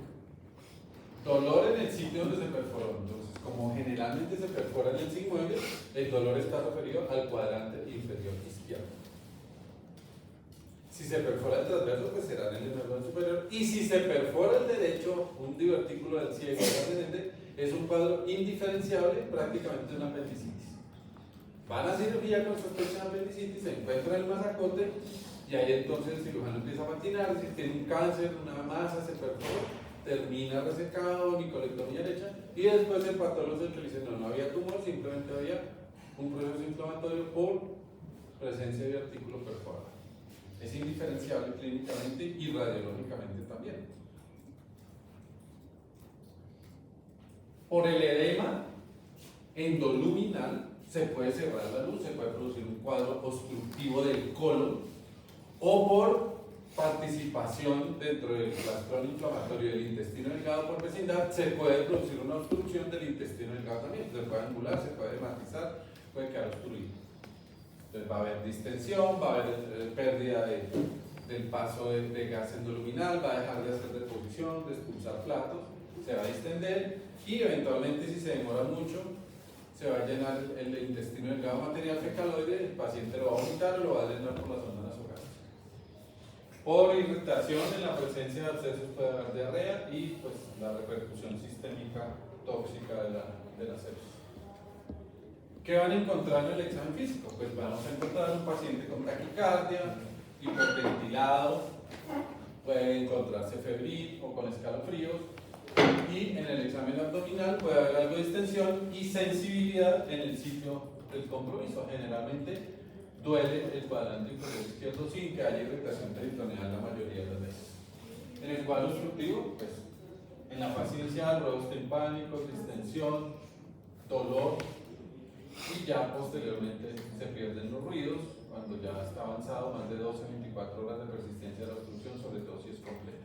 A: Dolor en el sitio donde se perforó. Entonces, como generalmente se perfora en el sigmoide, el dolor está referido al cuadrante inferior izquierdo. Si se perfora el transverso, pues será en el hemisferio superior. Y si se perfora el derecho, un divertículo del ciego ascendente, es un cuadro indiferenciable, prácticamente una apendicitis. Van a cirugía con sospecha de apendicitis, se encuentra el masacote, y ahí entonces el cirujano empieza a patinar, si tiene un cáncer, una masa, se perfora, termina resecado, nicolectomía derecha, y después el patólogo es el que dice, no había tumor, simplemente había un proceso inflamatorio por presencia de artículo perforado. Es indiferenciable clínicamente y radiológicamente también. Por el edema endoluminal se puede cerrar la luz, se puede producir un cuadro obstructivo del colon, o por participación dentro del rastrón inflamatorio del intestino delgado por vecindad, se puede producir una obstrucción del intestino delgado también. Se puede angular, se puede hematizar, puede quedar obstruido. Entonces va a haber distensión, va a haber pérdida del paso de gas endoluminal, va a dejar de hacer deposición, de expulsar platos, se va a distender y eventualmente, si se demora mucho, se va a llenar el intestino delgado material fecaloide, el paciente lo va a vomitar o lo va a drenar por la zona nasogástrica. Por irritación, en la presencia de abscesos puede haber diarrea y pues la repercusión sistémica tóxica de la sepsis. ¿Qué van a encontrar en el examen físico? Pues vamos a encontrar un paciente con taquicardia, hiperventilado, puede encontrarse febril o con escalofríos, y en el examen abdominal puede haber algo de distensión y sensibilidad en el sitio del compromiso. Generalmente duele el cuadrante inferior izquierdo sin que haya irritación peritoneal la mayoría de las veces. En el cuadro obstructivo, pues en la fase inicial, ruegos timpánicos, distensión, dolor, y ya posteriormente se pierden los ruidos cuando ya está avanzado, más de 12 a 24 horas de persistencia de la obstrucción, sobre todo si es completa.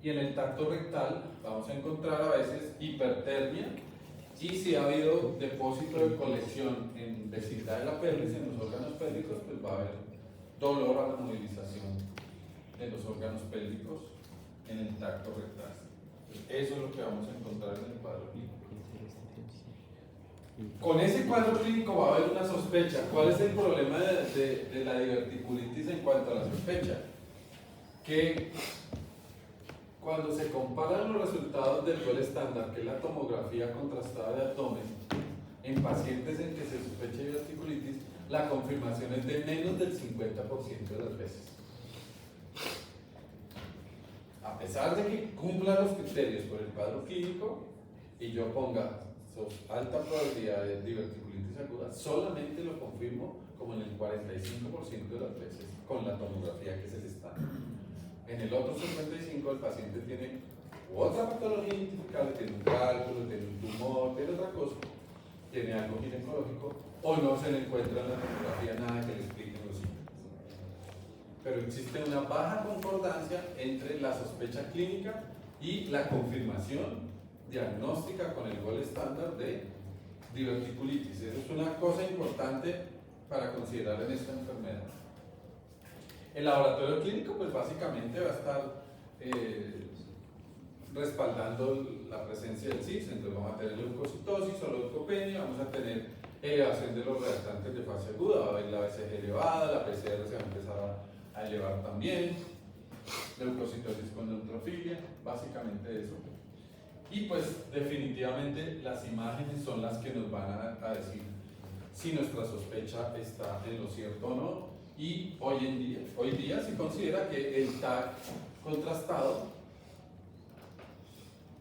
A: Y en el tacto rectal vamos a encontrar a veces hipertermia, y si ha habido depósito de colección en vecindad de la pelvis, en los órganos pélvicos, pues va a haber dolor a la movilización de los órganos pélvicos en el tacto rectal. Eso es lo que vamos a encontrar en el cuadro clínico. Con ese cuadro clínico va a haber una sospecha. ¿Cuál es el problema de la diverticulitis en cuanto a la sospecha? Que cuando se comparan los resultados del gol estándar, que es la tomografía contrastada de abdomen, en pacientes en que se sospecha diverticulitis, la confirmación es de menos del 50% de las veces. A pesar de que cumpla los criterios por el cuadro clínico y yo ponga alta probabilidad de diverticulitis aguda, solamente lo confirmo como en el 45% de las veces con la tomografía que es el estándar. En el otro 55% el paciente tiene otra patología identificable, tiene un cálculo, tiene un tumor, tiene otra cosa, tiene algo ginecológico, o no se le encuentra en la tomografía nada que le explique los síntomas. Pero existe una baja concordancia entre la sospecha clínica y la confirmación diagnóstica con el gol estándar de diverticulitis. Eso es una cosa importante para considerar en esta enfermedad. El laboratorio clínico, pues básicamente va a estar respaldando la presencia del CIS, entonces vamos a tener leucocitosis o leucopenia, vamos a tener elevación de los reactantes de fase aguda, va a haber la BCG elevada, la PCR se va a empezar a elevar también, leucocitosis con neutrofilia, básicamente eso. Y pues definitivamente las imágenes son las que nos van a decir si nuestra sospecha está en lo cierto o no. Y hoy día se considera que el TAC contrastado,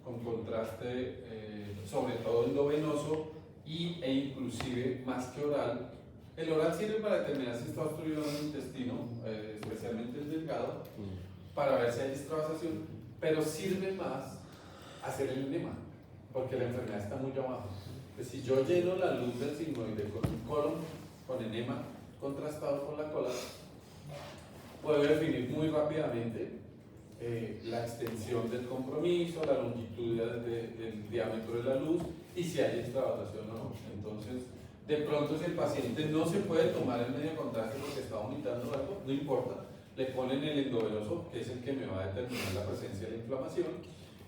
A: con contraste sobre todo endovenoso e inclusive más que oral, el oral sirve para determinar si está obstruido en el intestino, especialmente el delgado, para ver si hay extravasación, pero sirve más hacer el enema, porque la enfermedad está muy abajo. Pues si yo lleno la luz del sigmoide con un colon con enema contrastado con la cola, puedo definir muy rápidamente la extensión del compromiso, la longitud del diámetro de la luz y si hay extravasación o no. Entonces, de pronto si el paciente no se puede tomar el medio contraste porque está vomitando algo, no importa, le ponen el endovenoso, que es el que me va a determinar la presencia de la inflamación,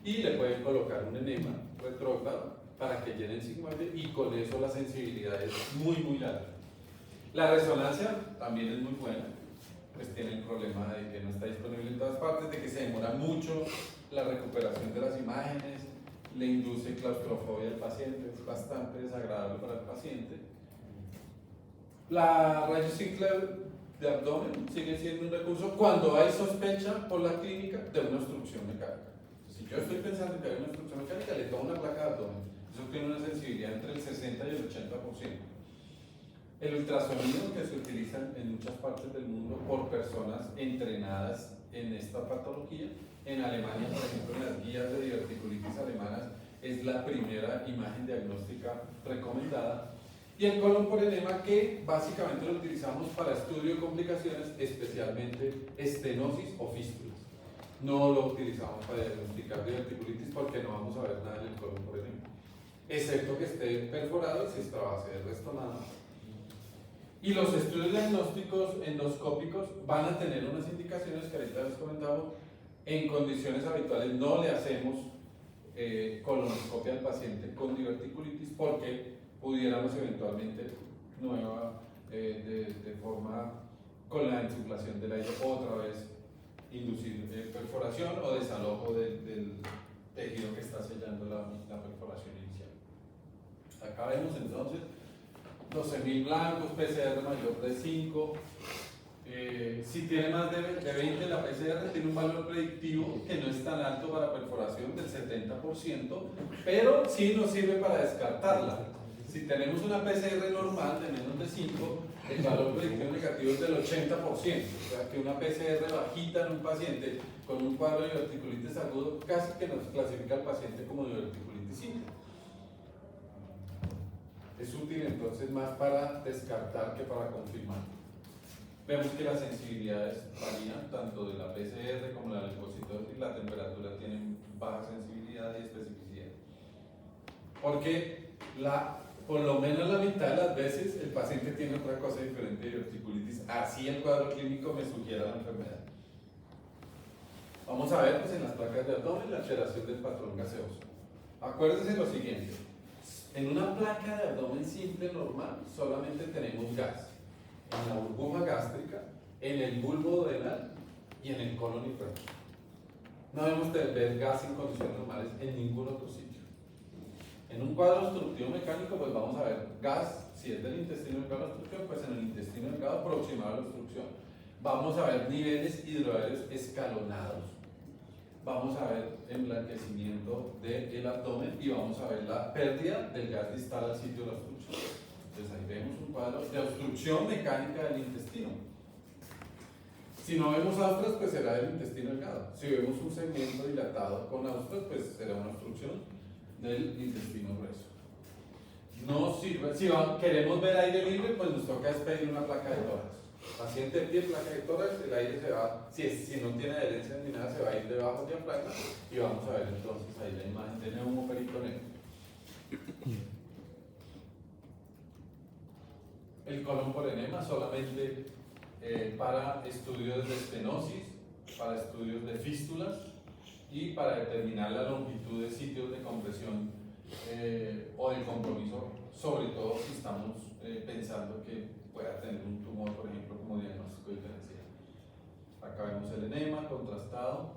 A: y le pueden colocar un enema retrógrado para que llene el sigmoide, y con eso la sensibilidad es muy alta. La resonancia también es muy buena, pues tiene el problema de que no está disponible en todas partes, de que se demora mucho la recuperación de las imágenes, le induce claustrofobia al paciente, es bastante desagradable para el paciente. La rayos Sinclair de abdomen sigue siendo un recurso cuando hay sospecha por la clínica de una obstrucción mecánica. Si yo estoy pensando que hay una obstrucción mecánica, le tomo una placa de abdomen. Eso tiene una sensibilidad entre el 60 y el 80%. El ultrasonido que se utiliza en muchas partes del mundo por personas entrenadas en esta patología. En Alemania, por ejemplo, en las guías de diverticulitis alemanas es la primera imagen diagnóstica recomendada. Y el colon por enema, que básicamente lo utilizamos para estudio de complicaciones, especialmente estenosis o fístulas. No lo utilizamos para diagnosticar diverticulitis porque no vamos a ver nada en el colon por enema, excepto que esté perforado y si esta base de resto nada. Y los estudios diagnósticos endoscópicos van a tener unas indicaciones que ahorita les comentamos. En condiciones habituales no le hacemos colonoscopia al paciente con diverticulitis porque pudiéramos eventualmente de forma con la insuflación del aire otra vez inducir perforación o desalojo del tejido que está sellando la perforación inicial. Acá vemos entonces 12.000 blancos, PCR mayor de 5, Si tiene más de 20, la PCR tiene un valor predictivo que no es tan alto para perforación del 70%, pero sí nos sirve para descartarla. Si tenemos una PCR normal de menos de 5, el valor predictivo negativo es del 80%, o sea que una PCR bajita en un paciente con un cuadro de diverticulitis agudo casi que nos clasifica al paciente como diverticulitis simple. Es útil entonces más para descartar que para confirmar. Vemos que las sensibilidades varían tanto de la PCR como la leucocitosis, la temperatura tienen baja sensibilidad y especificidad. Porque por lo menos la mitad de las veces el paciente tiene otra cosa diferente de diverticulitis, así el cuadro clínico me sugiere la enfermedad. Vamos a ver pues, en las placas de abdomen la alteración del patrón gaseoso. Acuérdense lo siguiente, en una placa de abdomen simple normal solamente tenemos gas en la burbuja gástrica, en el bulbo duodenal y en el colon inferior. No debemos ver gas en condiciones normales en ningún otro sitio. En un cuadro obstructivo mecánico, pues vamos a ver gas, si es del intestino delgado la obstrucción, pues en el intestino delgado aproximado a la obstrucción. Vamos a ver niveles hidroaéreos escalonados. Vamos a ver emblanquecimiento del abdomen y vamos a ver la pérdida del gas distal al sitio de la obstrucción. Entonces ahí vemos un cuadro de obstrucción mecánica del intestino. Si no vemos austras, pues será del intestino delgado. Si vemos un segmento dilatado con austras, pues será una obstrucción del intestino grueso. No sirve, si queremos ver aire libre, pues nos toca despedir una placa de tórax. Paciente de pie, placa de tórax, el aire se va, si no tiene adherencia ni nada, se va a ir debajo de la placa y vamos a ver entonces ahí la imagen de neumoperitoneo. El colon por enema solamente para estudios de estenosis, para estudios de fístulas y para determinar la longitud de sitios de compresión o de compromiso, sobre todo si estamos pensando que pueda tener un tumor, por ejemplo, como diagnóstico diferencial. Acá vemos el enema contrastado,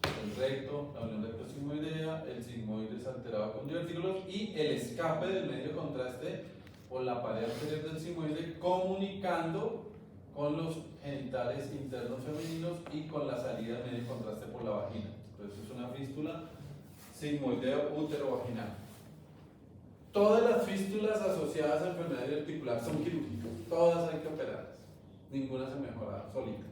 A: el recto, la unión recto-sigmoidea, el sigmoides alterado con divertículos y el escape del medio contraste por la pared anterior del sigmoide comunicando con los genitales internos femeninos y con la salida del medio contraste por la vagina. Entonces es una fístula sigmoideo útero-vaginal. Todas las fístulas asociadas a enfermedad diverticular son quirúrgicas, todas hay que operarlas, ninguna se mejora solita.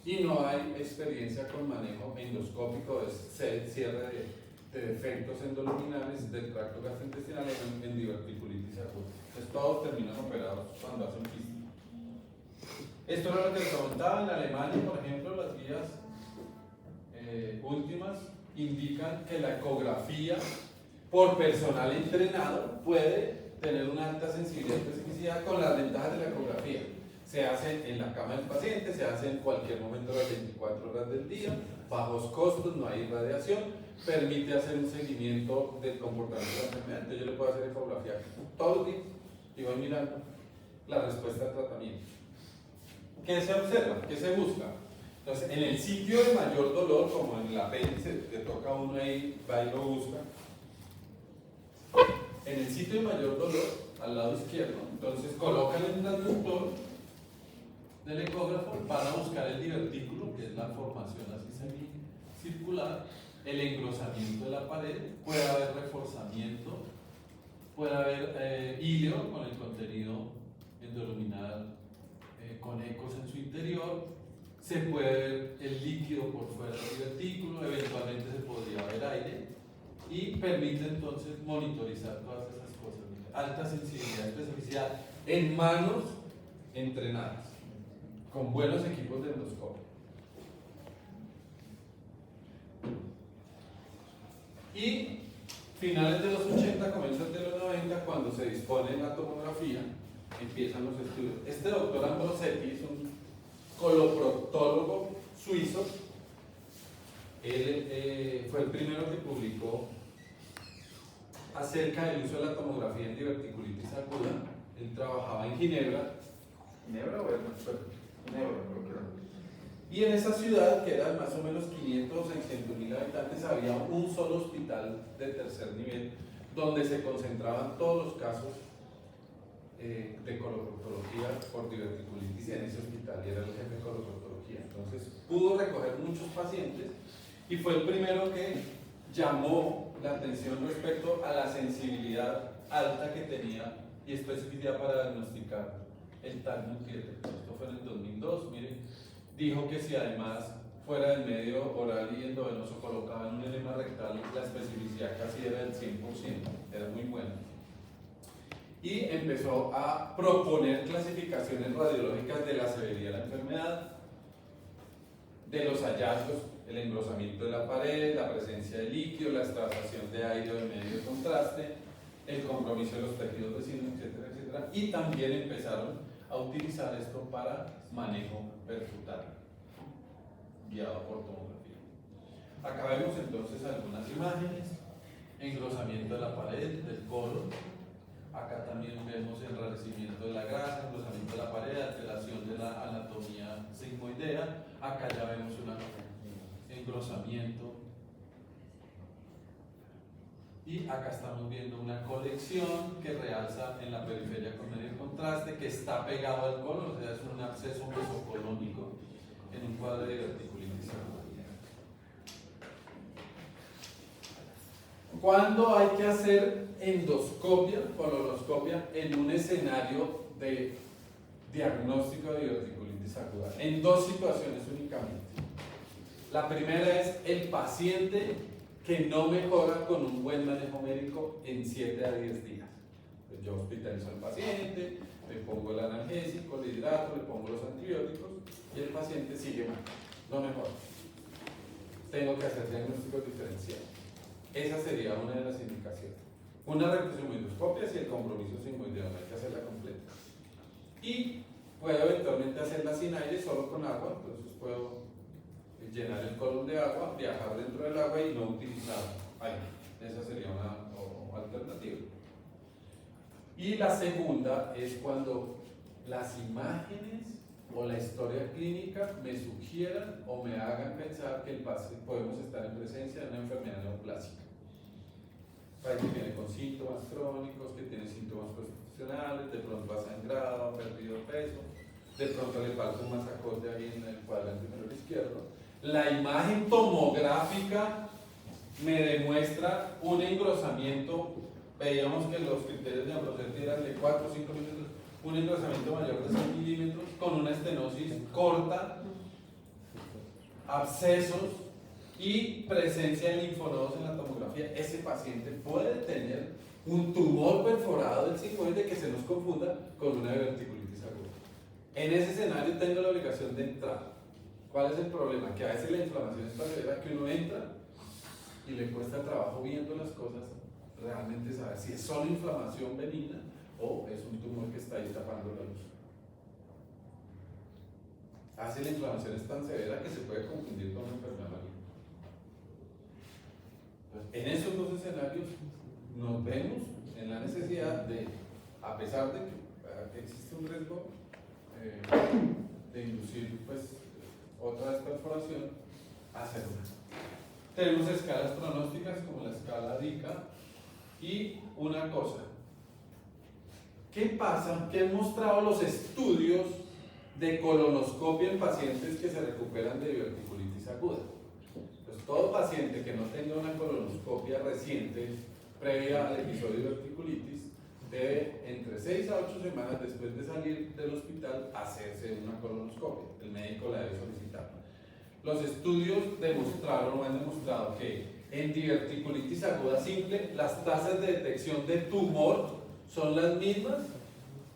A: Y no hay experiencia con manejo endoscópico de cierre de defectos endoluminales del tracto gastrointestinal en diverticulitis aguda. Entonces todos terminan operados cuando hacen fístula. Esto era lo que les comentaba. En Alemania, por ejemplo, las guías últimas indican que la ecografía por personal entrenado puede tener una alta sensibilidad y especificidad con las ventajas de la ecografía. Se hace en la cama del paciente, se hace en cualquier momento de las 24 horas del día, bajos costos, no hay radiación, permite hacer un seguimiento del comportamiento de la enfermedad. Entonces yo le puedo hacer ecografía todos los días y voy mirando la respuesta al tratamiento. ¿Qué se observa? ¿Qué se busca? Entonces, en el sitio de mayor dolor, como en el apéndice, le toca a uno ahí, va y lo busca. En el sitio de mayor dolor, al lado izquierdo, entonces colocan el transductor del ecógrafo, van a buscar el divertículo, que es la formación así semicircular, el engrosamiento de la pared, puede haber reforzamiento, puede haber hilo con el contenido endoluminal con ecos en su interior, se puede ver el líquido por fuera del divertículo, eventualmente se podría ver aire y permite entonces monitorizar todas esas cosas. Alta sensibilidad y especificidad en manos entrenadas, con buenos equipos de endoscopio. Y finales de los 80, comienzos de los 90, cuando se dispone la tomografía, empiezan los estudios. Este doctor Ambrosetti es un coloproctólogo suizo. Él fue el primero que publicó acerca del uso de la tomografía en diverticulitis aguda. Él trabajaba en Ginebra. ¿Ginebra o Ginebra, creo que era. Y en esa ciudad, que era de más o menos 500 o 600 mil habitantes, había un solo hospital de tercer nivel donde se concentraban todos los casos de coloproctología por diverticulitis en ese hospital y era el jefe de coloproctología. Entonces pudo recoger muchos pacientes y fue el primero que llamó la atención respecto a la sensibilidad alta que tenía y especificidad para diagnosticar el TAC multietérico. Esto fue en el 2002, miren, dijo que si además fuera del medio oral y endovenoso colocaban un enema rectal, la especificidad casi era del 100%, era muy buena. Y empezó a proponer clasificaciones radiológicas de la severidad de la enfermedad, de los hallazgos, el engrosamiento de la pared, la presencia de líquido, la extravasación de aire o de medio de contraste, el compromiso de los tejidos vecinos, etcétera, etcétera. Y también empezaron a utilizar esto para manejo percutáneo, guiado por tomografía. Acá vemos entonces algunas imágenes, engrosamiento de la pared, del colon. Acá también vemos enrarecimiento de la grasa, engrosamiento de la pared, alteración de la anatomía sigmoidea. Acá ya vemos un engrosamiento. Y acá estamos viendo una colección que realza en la periferia con medio contraste, que está pegado al colon, o sea, es un absceso mesocolónico en un cuadro de diverticulitis aguda. ¿Cuándo hay que hacer endoscopia, colonoscopia, en un escenario de diagnóstico de diverticulitis aguda? En dos situaciones únicamente. La primera es el paciente que no mejora con un buen manejo médico en 7 a 10 días. Pues yo hospitalizo al paciente, le pongo el analgésico, le hidrato, le pongo los antibióticos y el paciente sigue mal, no mejora. Tengo que hacer diagnósticos diferenciales. Esa sería una de las indicaciones. Una rectosigmoidoscopia si el compromiso sigmoideo, no hay que hacerla completa. Y puedo eventualmente hacerla sin aire, solo con agua, entonces puedo llenar el colon de agua, viajar dentro del agua y no utilizar aire. Esa sería una alternativa. Y la segunda es cuando las imágenes o la historia clínica me sugieran o me hagan pensar que el paciente podemos estar en presencia de una enfermedad neoplásica. Que viene con síntomas crónicos, que tiene síntomas constitucionales, de pronto ha sangrado, ha perdido peso, de pronto le falta un masacote ahí en el cuadrante inferior izquierdo. La imagen tomográfica me demuestra un engrosamiento, veíamos que los criterios de Ambrosetti eran de 4 o 5 milímetros, un engrosamiento mayor de 6 milímetros con una estenosis corta, abscesos y presencia de linfonodos en la tomografía. Ese paciente puede tener un tumor perforado del sigmoide que se nos confunda con una diverticulitis aguda. En ese escenario tengo la obligación de entrar. ¿Cuál es el problema? Que a veces la inflamación es tan severa que uno entra y le cuesta trabajo viendo las cosas, realmente saber si es solo inflamación benigna o es un tumor que está ahí tapando la luz. A veces la inflamación es tan severa que se puede confundir con una enfermedad maligna. En esos dos escenarios nos vemos en la necesidad de, a pesar de que existe un riesgo de inducir pues, otra vez perforación, hacer una. Tenemos escalas pronósticas como la escala DICA y una cosa. ¿Qué pasa? ¿Qué han mostrado los estudios de colonoscopia en pacientes que se recuperan de diverticulitis aguda? Pues todo paciente que no tenga una colonoscopia reciente previa al episodio de diverticulitis debe entre 6 a 8 semanas después de salir del hospital hacerse una colonoscopia. El médico la debe solicitar. Los estudios demostraron o han demostrado que en diverticulitis aguda simple las tasas de detección de tumor son las mismas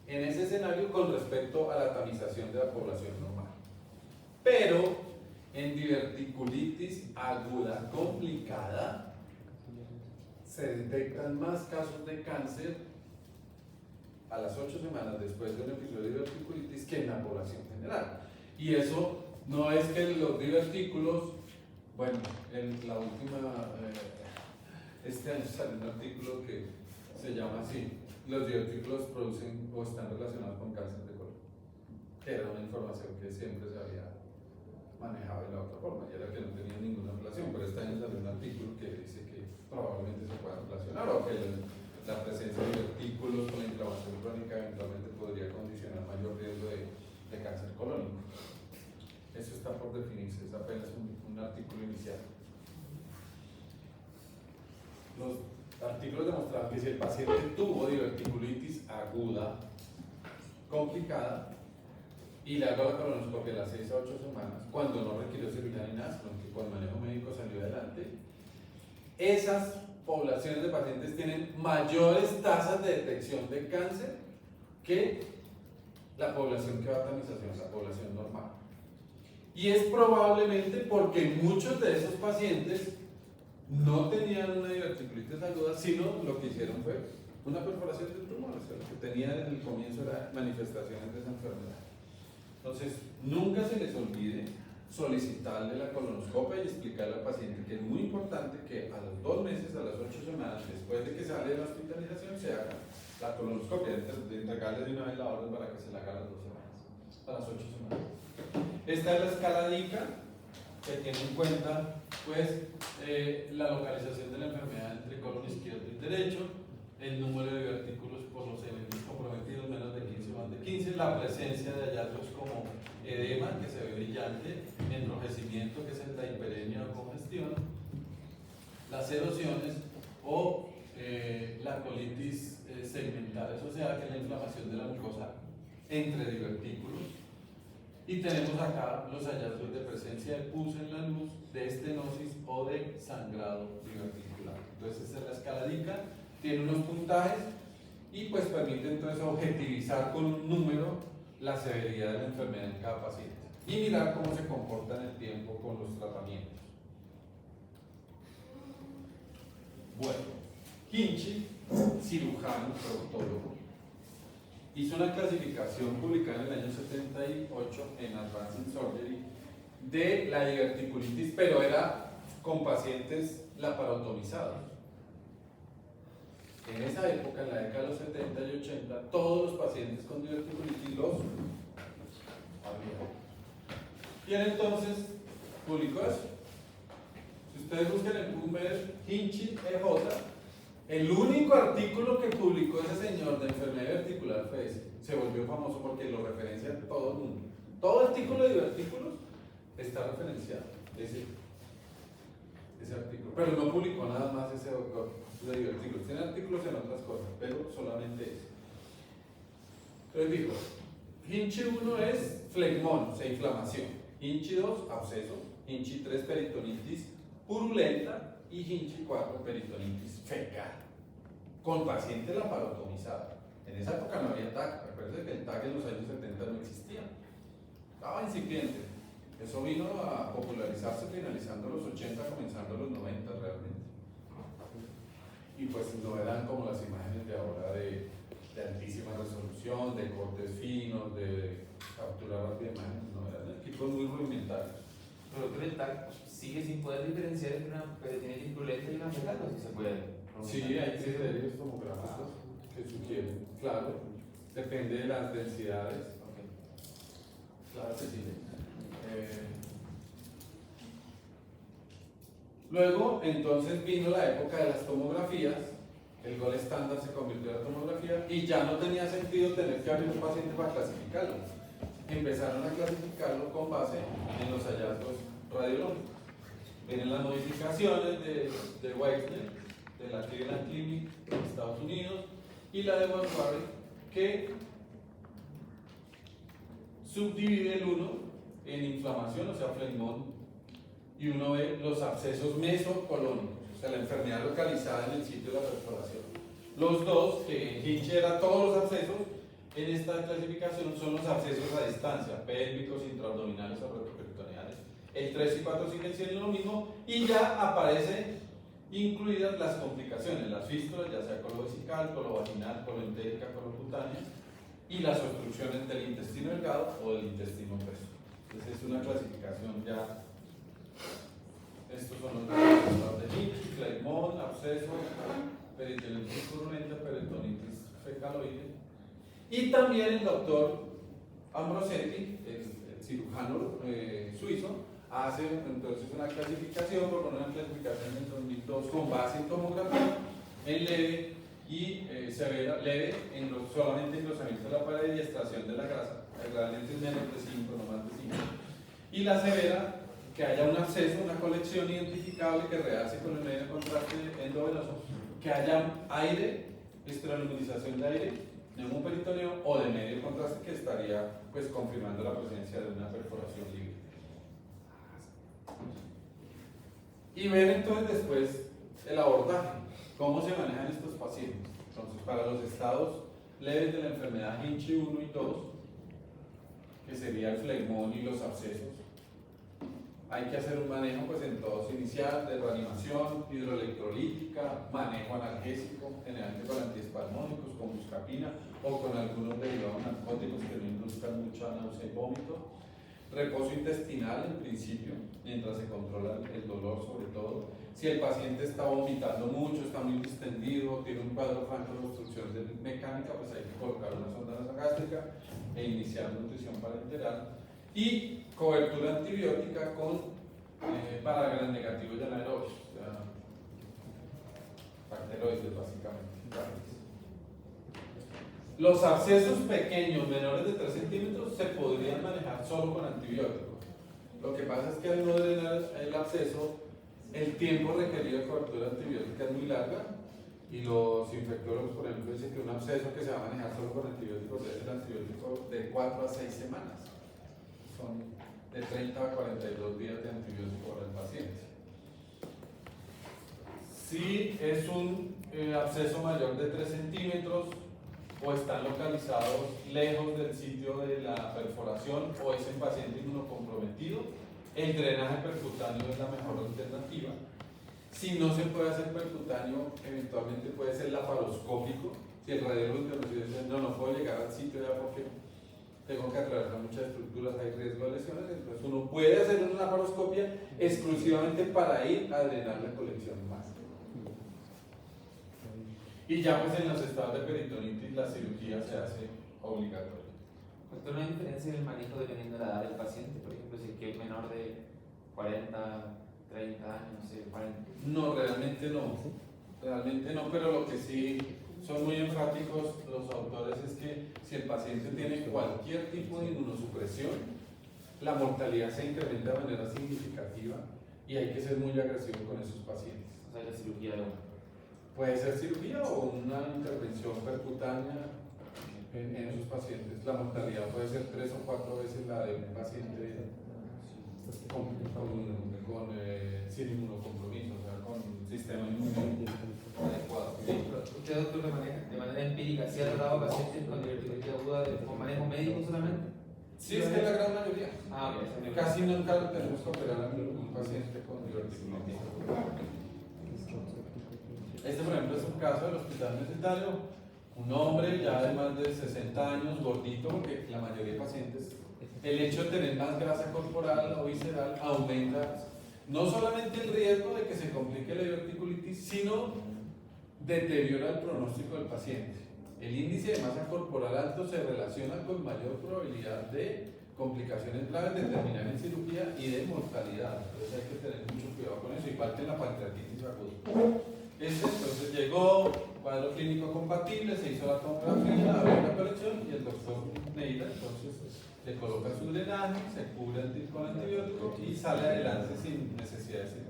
A: en ese escenario con respecto a la tamización de la población normal. Pero en diverticulitis aguda complicada se detectan más casos de cáncer a las 8 semanas después de un episodio de diverticulitis que en la población general. Y eso no es que los divertículos, bueno, en la última, este año sale un artículo que se llama así, los divertículos producen o están relacionados con cáncer de colon, que era una información que siempre se había manejado de la otra forma, y era que no tenía ninguna relación, pero este año sale un artículo que dice que probablemente se pueda relacionar, o que la presencia de divertículos con la inflamación tuberculosis crónica eventualmente podría condicionar mayor riesgo de cáncer colónico. Eso está por definirse, es apenas un artículo inicial. Los artículos demostraron que si el paciente tuvo diverticulitis aguda, complicada, y le hago la colonoscopia a las 6 a 8 semanas, cuando no requirió cirugía ni nada, sino que con manejo médico salió adelante, esas poblaciones de pacientes tienen mayores tasas de detección de cáncer que la población que va a tamización, la población normal. Y es probablemente porque muchos de esos pacientes no tenían una diverticulitis aguda, sino lo que hicieron fue una perforación del tumor, o sea, lo que tenían en el comienzo era manifestaciones de esa enfermedad. Entonces, nunca se les olvide solicitarle la colonoscopia y explicarle al paciente que es muy importante que a los 2 meses, a las 8 semanas, después de que sale de la hospitalización, se haga la colonoscopia, de entregarle de una vez la orden para que se la haga a las 2 semanas, a las 8 semanas. Esta es la escala DICA, que tiene en cuenta pues, la localización de la enfermedad entre colon izquierdo y derecho, el número de divertículos por los eventos comprometidos menos de 15 o más de 15, la presencia de hallazgos como edema, que se ve brillante, enrojecimiento, que es el de hiperemia o congestión, las erosiones o la colitis segmental, eso se da que es la inflamación de la mucosa entre divertículos. Y tenemos acá los hallazgos de presencia de pus en la luz, de estenosis o de sangrado diverticular. Entonces esta es la escala DICA, tiene unos puntajes y pues permite entonces objetivizar con un número la severidad de la enfermedad en cada paciente y mirar cómo se comporta en el tiempo con los tratamientos. Bueno, Hinchey, cirujano, proctólogo, hizo una clasificación publicada en el año 78 en Advanced Surgery de la diverticulitis, pero era con pacientes laparotomizados. En esa época, en la década de los 70 y 80, todos los pacientes con diverticulitis los había. Y él entonces publicó eso. Si ustedes buscan en PubMed Hinchey EJ, el único artículo que publicó ese señor de enfermedad diverticular fue ese. Se volvió famoso porque lo referencia todo el mundo. Todo artículo de divertículos está referenciado, ese artículo. Pero no publicó nada más ese doctor de divertículos. Tiene artículos en otras cosas, pero solamente ese. Entonces dijo, Hinchey 1 es flegmón, o sea, inflamación. Hinchey 2, absceso. Hinchey 3, peritonitis purulenta. Y Hinchey 4, peritonitis fecal, con paciente laparotomizado. En esa época no había TAC, recuerden que el TAC en los años 70 no existía, estaba incipiente. Eso vino a popularizarse finalizando los 80, comenzando los 90 realmente. Y pues no eran como las imágenes de ahora de altísima resolución, de cortes finos, de capturar rápida imágenes, no, eran equipos muy rudimentarios.
C: Pero el TAC sigue sin poder diferenciar entre una peritonitis purulenta y una fecal, ¿o si se puede?
A: Sí, hay criterios tomográficos que sugieren, claro, depende de las densidades.
C: Okay.
A: Claro que sí. Luego, entonces vino la época de las tomografías, el gol estándar se convirtió en la tomografía y ya no tenía sentido tener que abrir un paciente para clasificarlo. Empezaron a clasificarlo con base en los hallazgos radiológicos. Vienen las modificaciones de Wexner, de la Cleveland Clinic de Estados Unidos, y la de Warren, que subdivide el 1 en inflamación, o sea, flegmón, y uno ve los abscesos mesocolónicos, o sea, la enfermedad localizada en el sitio de la perforación. Los dos, que en Hinchey era todos los abscesos, en esta clasificación son los abscesos a distancia, pélvicos, intraabdominales o retroperitoneales. El 3 y 4 siguen siendo lo mismo y ya aparecen incluidas las complicaciones, las fístulas, ya sea colovesical, colovaginal, coloentérica, colocutánea, y las obstrucciones del intestino delgado o del intestino grueso. Entonces es una clasificación ya. Estos son los resultados de Hinchey, flegmón, absceso, peritonitis purulenta, peritonitis fecaloide. Y también el doctor Ambrosetti, el cirujano suizo, hace entonces una clasificación, propone una clasificación en 2002 con base en tomografía, en leve, y severa, leve, solamente engrosamiento de la pared y extracción de la grasa, realmente es menos de 5, no más de 5. Y la severa, que haya un acceso, una colección identificable que realce con el medio de contraste endovenoso, que haya aire, extraluminiscencia de aire, neumoperitoneo o de medio contraste que estaría pues confirmando la presencia de una perforación libre. Y ver entonces después el abordaje, cómo se manejan estos pacientes. Entonces, para los estados leves de la enfermedad Hinchey 1 y 2, que sería el flegmón y los abscesos, hay que hacer un manejo pues en todos inicial de reanimación, hidroelectrolítica, manejo analgésico, generalmente con antiespasmódicos, con buscapina o con algunos derivados narcóticos que no induzcan mucha náusea y vómito. Reposo intestinal en principio, mientras se controla el dolor sobre todo. Si el paciente está vomitando mucho, está muy distendido, tiene un cuadro franco de obstrucción mecánica, pues hay que colocar una sonda nasogástrica e iniciar nutrición parenteral. Y cobertura antibiótica para gram negativos de anaerobios, o sea, bacteroides básicamente. Los abscesos pequeños, menores de 3 centímetros, se podrían manejar solo con antibióticos. Lo que pasa es que al no drenar el absceso, el tiempo requerido de cobertura antibiótica es muy larga y los infectólogos, por ejemplo, dicen que un absceso que se va a manejar solo con antibióticos debe ser antibiótico de 4 a 6 semanas. Son de 30 a 42 días de antibiótico para el paciente. Si es un absceso mayor de 3 centímetros o están localizados lejos del sitio de la perforación o es en paciente inmunocomprometido, el drenaje percutáneo es la mejor alternativa. Si no se puede hacer percutáneo, eventualmente puede ser laparoscópico. Si el radiólogo dice no puedo llegar al sitio ya porque tengo que atravesar muchas estructuras, hay riesgo de lesiones, entonces uno puede hacer una laparoscopia exclusivamente para ir a drenar la colección más. Y ya pues en los estados de peritonitis la cirugía se hace obligatoria.
C: Doctor, ¿no hay diferencia en el manejo dependiendo de la edad del paciente? Por ejemplo, si es menor de 40, 30 años, no sé, 40.
A: No, realmente no, pero lo que sí son muy enfáticos los autores es que si el paciente tiene cualquier tipo de inmunosupresión, la mortalidad se incrementa de manera significativa y hay que ser muy agresivo con esos pacientes.
C: O sea, la cirugía de
A: Puede ser cirugía o una intervención percutánea en esos pacientes. La mortalidad puede ser 3 o 4 veces la de un paciente sin inmunocompromiso, o sea, con sistema inmune adecuado.
C: ¿Usted, doctor, de manera empírica, sí ha tratado pacientes con diverticulitis aguda con manejo médico solamente?
A: Sí, es que la gran mayoría.
C: Ok.
A: Casi nunca tenemos que operar a ningún paciente con diverticulitis aguda. Este, por ejemplo, es un caso del hospital universitario, un hombre ya de más de 60 años, gordito, porque la mayoría de pacientes, el hecho de tener más grasa corporal o visceral aumenta no solamente el riesgo de que se complique la diverticulitis, sino deteriora el pronóstico del paciente. El índice de masa corporal alto se relaciona con mayor probabilidad de complicaciones graves, de terminar en cirugía y de mortalidad. Entonces hay que tener mucho cuidado con eso, igual que en la pancreatitis aguda. Entonces llegó, cuadro clínico compatible, se hizo la tomografía, abrió la colección y el doctor Neira entonces le coloca su drenaje, se cubre con antibiótico y sale adelante sin necesidad de cirugía.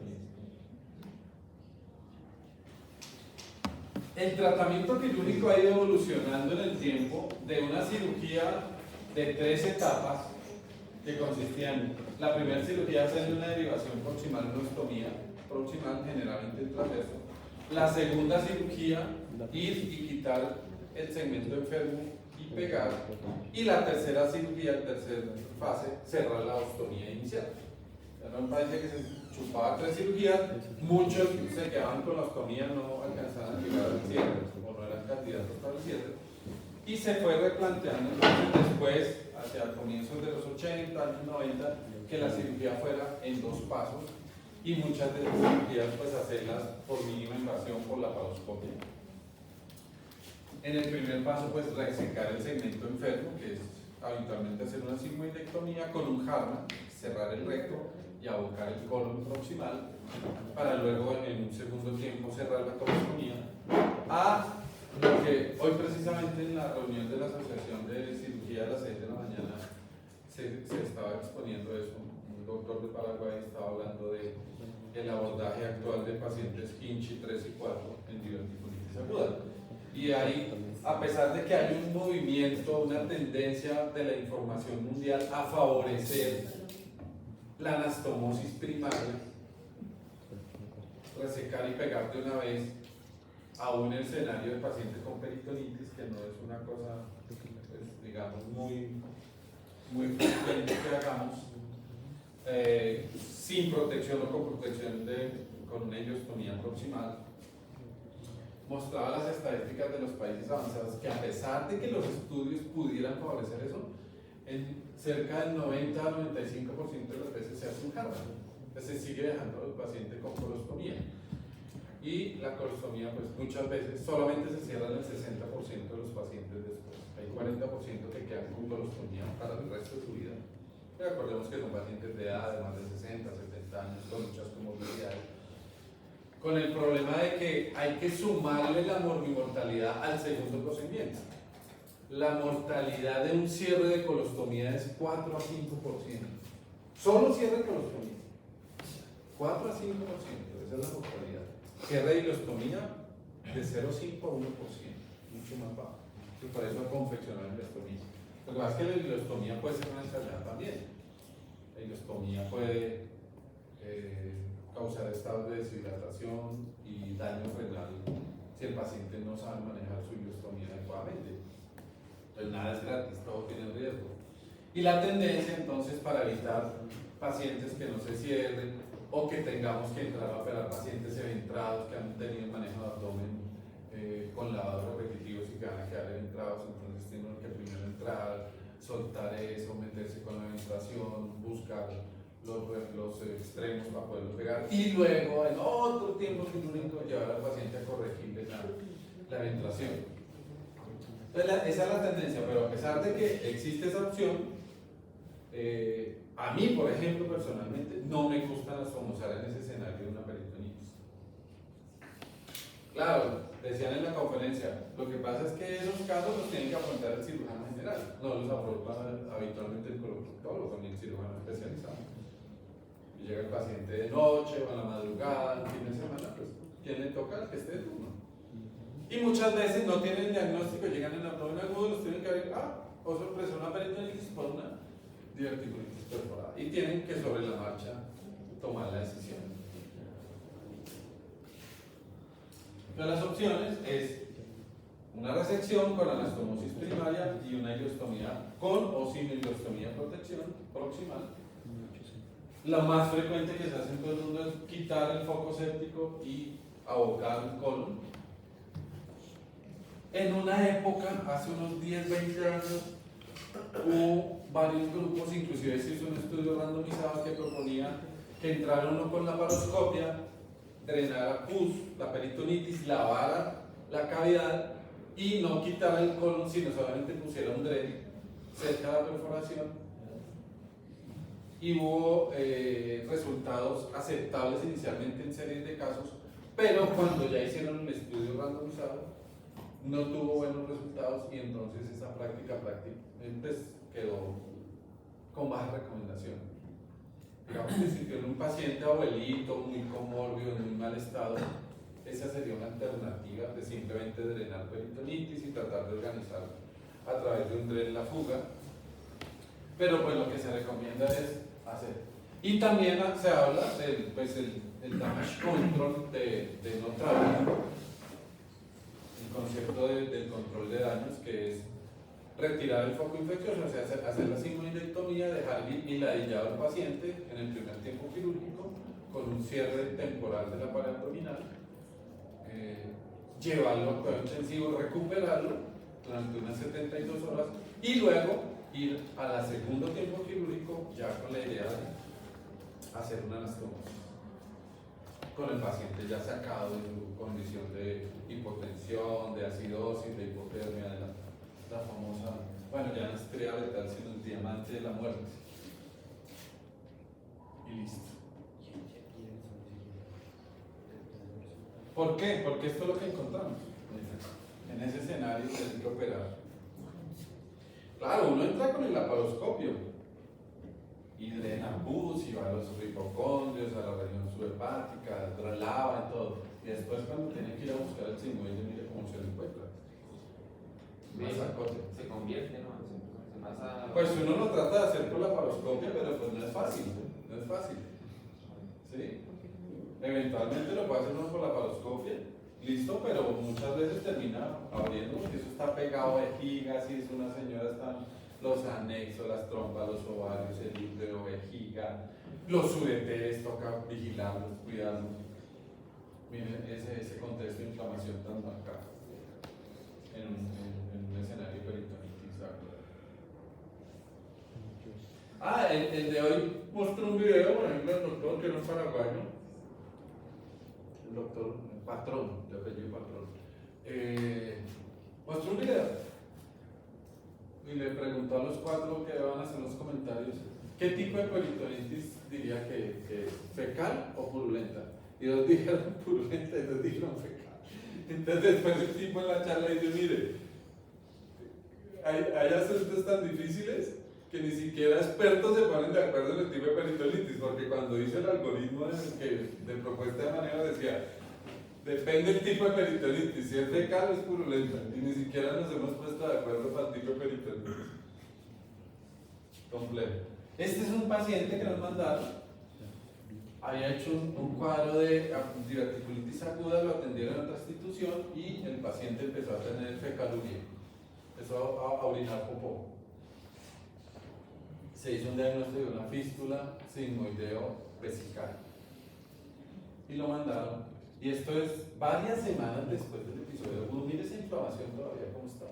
A: El tratamiento quirúrgico ha ido evolucionando en el tiempo de una cirugía de 3 etapas que consistían la primera cirugía hacerle una derivación proximal, una ostomía proximal, generalmente el traverso. La segunda cirugía, ir y quitar el segmento enfermo y pegar. Y la tercera cirugía, tercera fase, cerrar la ostomía inicial. Era un paciente que se chupaba 3 cirugías, muchos se quedaban con la ostomía, no alcanzaban a llegar al cierre, o no eran candidatos para el cierre. Y se fue replanteando entonces después, hacia comienzos de los 80, años 90, que la cirugía fuera en 2 pasos. Y muchas de las cirugías pues hacerlas por mínima invasión por la laparoscopia. En el primer paso pues resecar el segmento enfermo, que es habitualmente hacer una sigmoidectomía con un Harman, cerrar el recto y abocar el colon proximal, para luego en un segundo tiempo cerrar la colostomía, a Porque hoy precisamente en la reunión de la Asociación de Cirugía a las 6 de la mañana se estaba exponiendo eso. Un doctor de Paraguay estaba hablando de el abordaje actual de pacientes Hinchi 3 y 4 en diverticulitis aguda. Y ahí, a pesar de que hay un movimiento, una tendencia de la información mundial a favorecer la anastomosis primaria, resecar y pegar de una vez, aún en el escenario de pacientes con peritonitis, que no es una cosa, pues, digamos, muy frecuente que hagamos, sin protección o con protección con una ileostomía proximal. Mostraba las estadísticas de los países avanzados que, a pesar de que los estudios pudieran favorecer eso, en cerca del 90 a 95% de las veces se hace un Harvard. Entonces se sigue dejando al paciente con colostomía. Y la colostomía, pues muchas veces solamente se cierra en el 60% de los pacientes después. Hay 40% que quedan con colostomía para el resto de su vida. Recordemos que son pacientes de edad de más de 60, 70 años con muchas comorbilidades. Con el problema de que hay que sumarle la morbimortalidad al segundo procedimiento. La mortalidad de un cierre de colostomía es 4 a 5%. Solo cierre de colostomía. 4 a 5%, esa es la mortalidad. Cierre de ileostomía de 0,5 a 1%, mucho más bajo. Y por eso confeccionar la ileostomía. Lo que pasa es que la ileostomía puede ser una enfermedad también. La ileostomía puede causar estados de deshidratación y daño renal si el paciente no sabe manejar su ileostomía adecuadamente. Entonces nada es gratis, todo tiene riesgo. Y la tendencia entonces para evitar pacientes que no se cierren o que tengamos que entrar a operar pacientes eventrados que han tenido manejo de abdomen con lavados repetitivos y que van a quedar eventrados, entonces tienen que primero entrar, soltar eso, meterse con la eventración, buscar los extremos para poderlo pegar y luego en otro tiempo quirúrgico llevar al paciente a corregirle la eventración. Entonces esa es la tendencia, pero a pesar de que existe esa opción, a mí, por ejemplo, personalmente, no me gusta anastomosar en ese escenario de una peritonitis. Claro, decían en la conferencia, lo que pasa es que esos casos los tienen que afrontar el cirujano general, no los afronta habitualmente el coloproctólogo, ni el cirujano especializado. Y llega el paciente de noche o a la madrugada, el fin de semana, pues, ¿quién le toca? El que esté de turno. Y muchas veces no tienen diagnóstico, llegan en abdomen agudo, los tienen que abrir, o sorpresa, una peritonitis por una diverticulitis perforada. Y tienen que sobre la marcha tomar la decisión. Entonces las opciones es una resección con anastomosis primaria y una ileostomía con o sin ileostomía protección proximal. La más frecuente que se hace en todo el mundo es quitar el foco séptico y abocar el colon. En una época, hace unos 10, 20 años, hubo varios grupos, inclusive se hizo un estudio randomizado que proponía que entrara uno con la paroscopia, drenara pus, la peritonitis, lavara la cavidad y no quitara el colon, sino solamente pusiera un dren cerca de la perforación. Y hubo resultados aceptables inicialmente en series de casos, pero cuando ya hicieron un estudio randomizado no tuvo buenos resultados y entonces esa práctica pues, quedó con baja recomendación. Digamos que si tiene un paciente abuelito muy comórbido, en muy mal estado, esa sería una alternativa de simplemente drenar peritonitis y tratar de organizar a través de un dren la fuga. Pero pues lo que se recomienda es hacer. Y también se habla del pues, el damage control de no trauma, el concepto del control de daños, que es retirar el foco infeccioso, o sea, hacer la sigmoidectomía, dejar hiladillado al paciente en el primer tiempo quirúrgico con un cierre temporal de la pared abdominal, llevarlo a cuidado intensivo, recuperarlo durante unas 72 horas y luego ir al segundo tiempo quirúrgico ya con la idea de hacer una anastomosis con el paciente ya sacado de su condición de hipotensión, de acidosis, de hipotermia, de la famosa, bueno, ya no es estrella letal, sino el diamante de la muerte. Y listo. ¿Por qué? Porque esto es lo que encontramos. En ese escenario tienen que operar. Claro, uno entra con el laparoscopio y drena pus y va a los hipocondrios, a la región subhepática, lava y todo. Y después cuando tiene que ir a buscar el sigmoide, mire cómo se lo encuentra. Masacote.
C: Se convierte, ¿no? Se pasa.
A: Pues uno lo trata de hacer con la laparoscopia, pero pues no es fácil, no es fácil. ¿Sí? Eventualmente lo puede hacer uno por la laparoscopia, listo, pero muchas veces termina abriendo porque eso está pegado a vejiga, si es una señora están los anexos, las trompas, los ovarios, el útero, vejiga, los ureteres, toca vigilarlos, cuidarlos. Miren ese contexto de inflamación tan marcado en un escenario peritonitis aguda. El de hoy mostró un video, por ejemplo, el doctor que no es paraguayo, el doctor Patrón, de apellido Patrón, mostró un video y le preguntó a los 4 que van a hacer los comentarios qué tipo de peritonitis diría que es, fecal o purulenta. Y 2 dijeron purulenta y 2 dijeron fecal. Entonces después el tipo en la charla dice, mire, hay asuntos tan difíciles que ni siquiera expertos se ponen de acuerdo en el tipo de peritonitis, porque cuando hice el algoritmo de propuesta de manera decía, depende del tipo de peritonitis, si es fecal o es purulenta, y ni siquiera nos hemos puesto de acuerdo para el tipo de peritonitis. Complejo. Este es un paciente que nos mandaron, había hecho un cuadro de diverticulitis aguda, lo atendieron en otra institución y el paciente empezó a tener fecaluria, empezó a orinar popó. Se hizo un diagnóstico de una fístula sigmoideo vesical y lo mandaron. Y esto es varias semanas después del episodio. Mire esa inflamación todavía cómo está.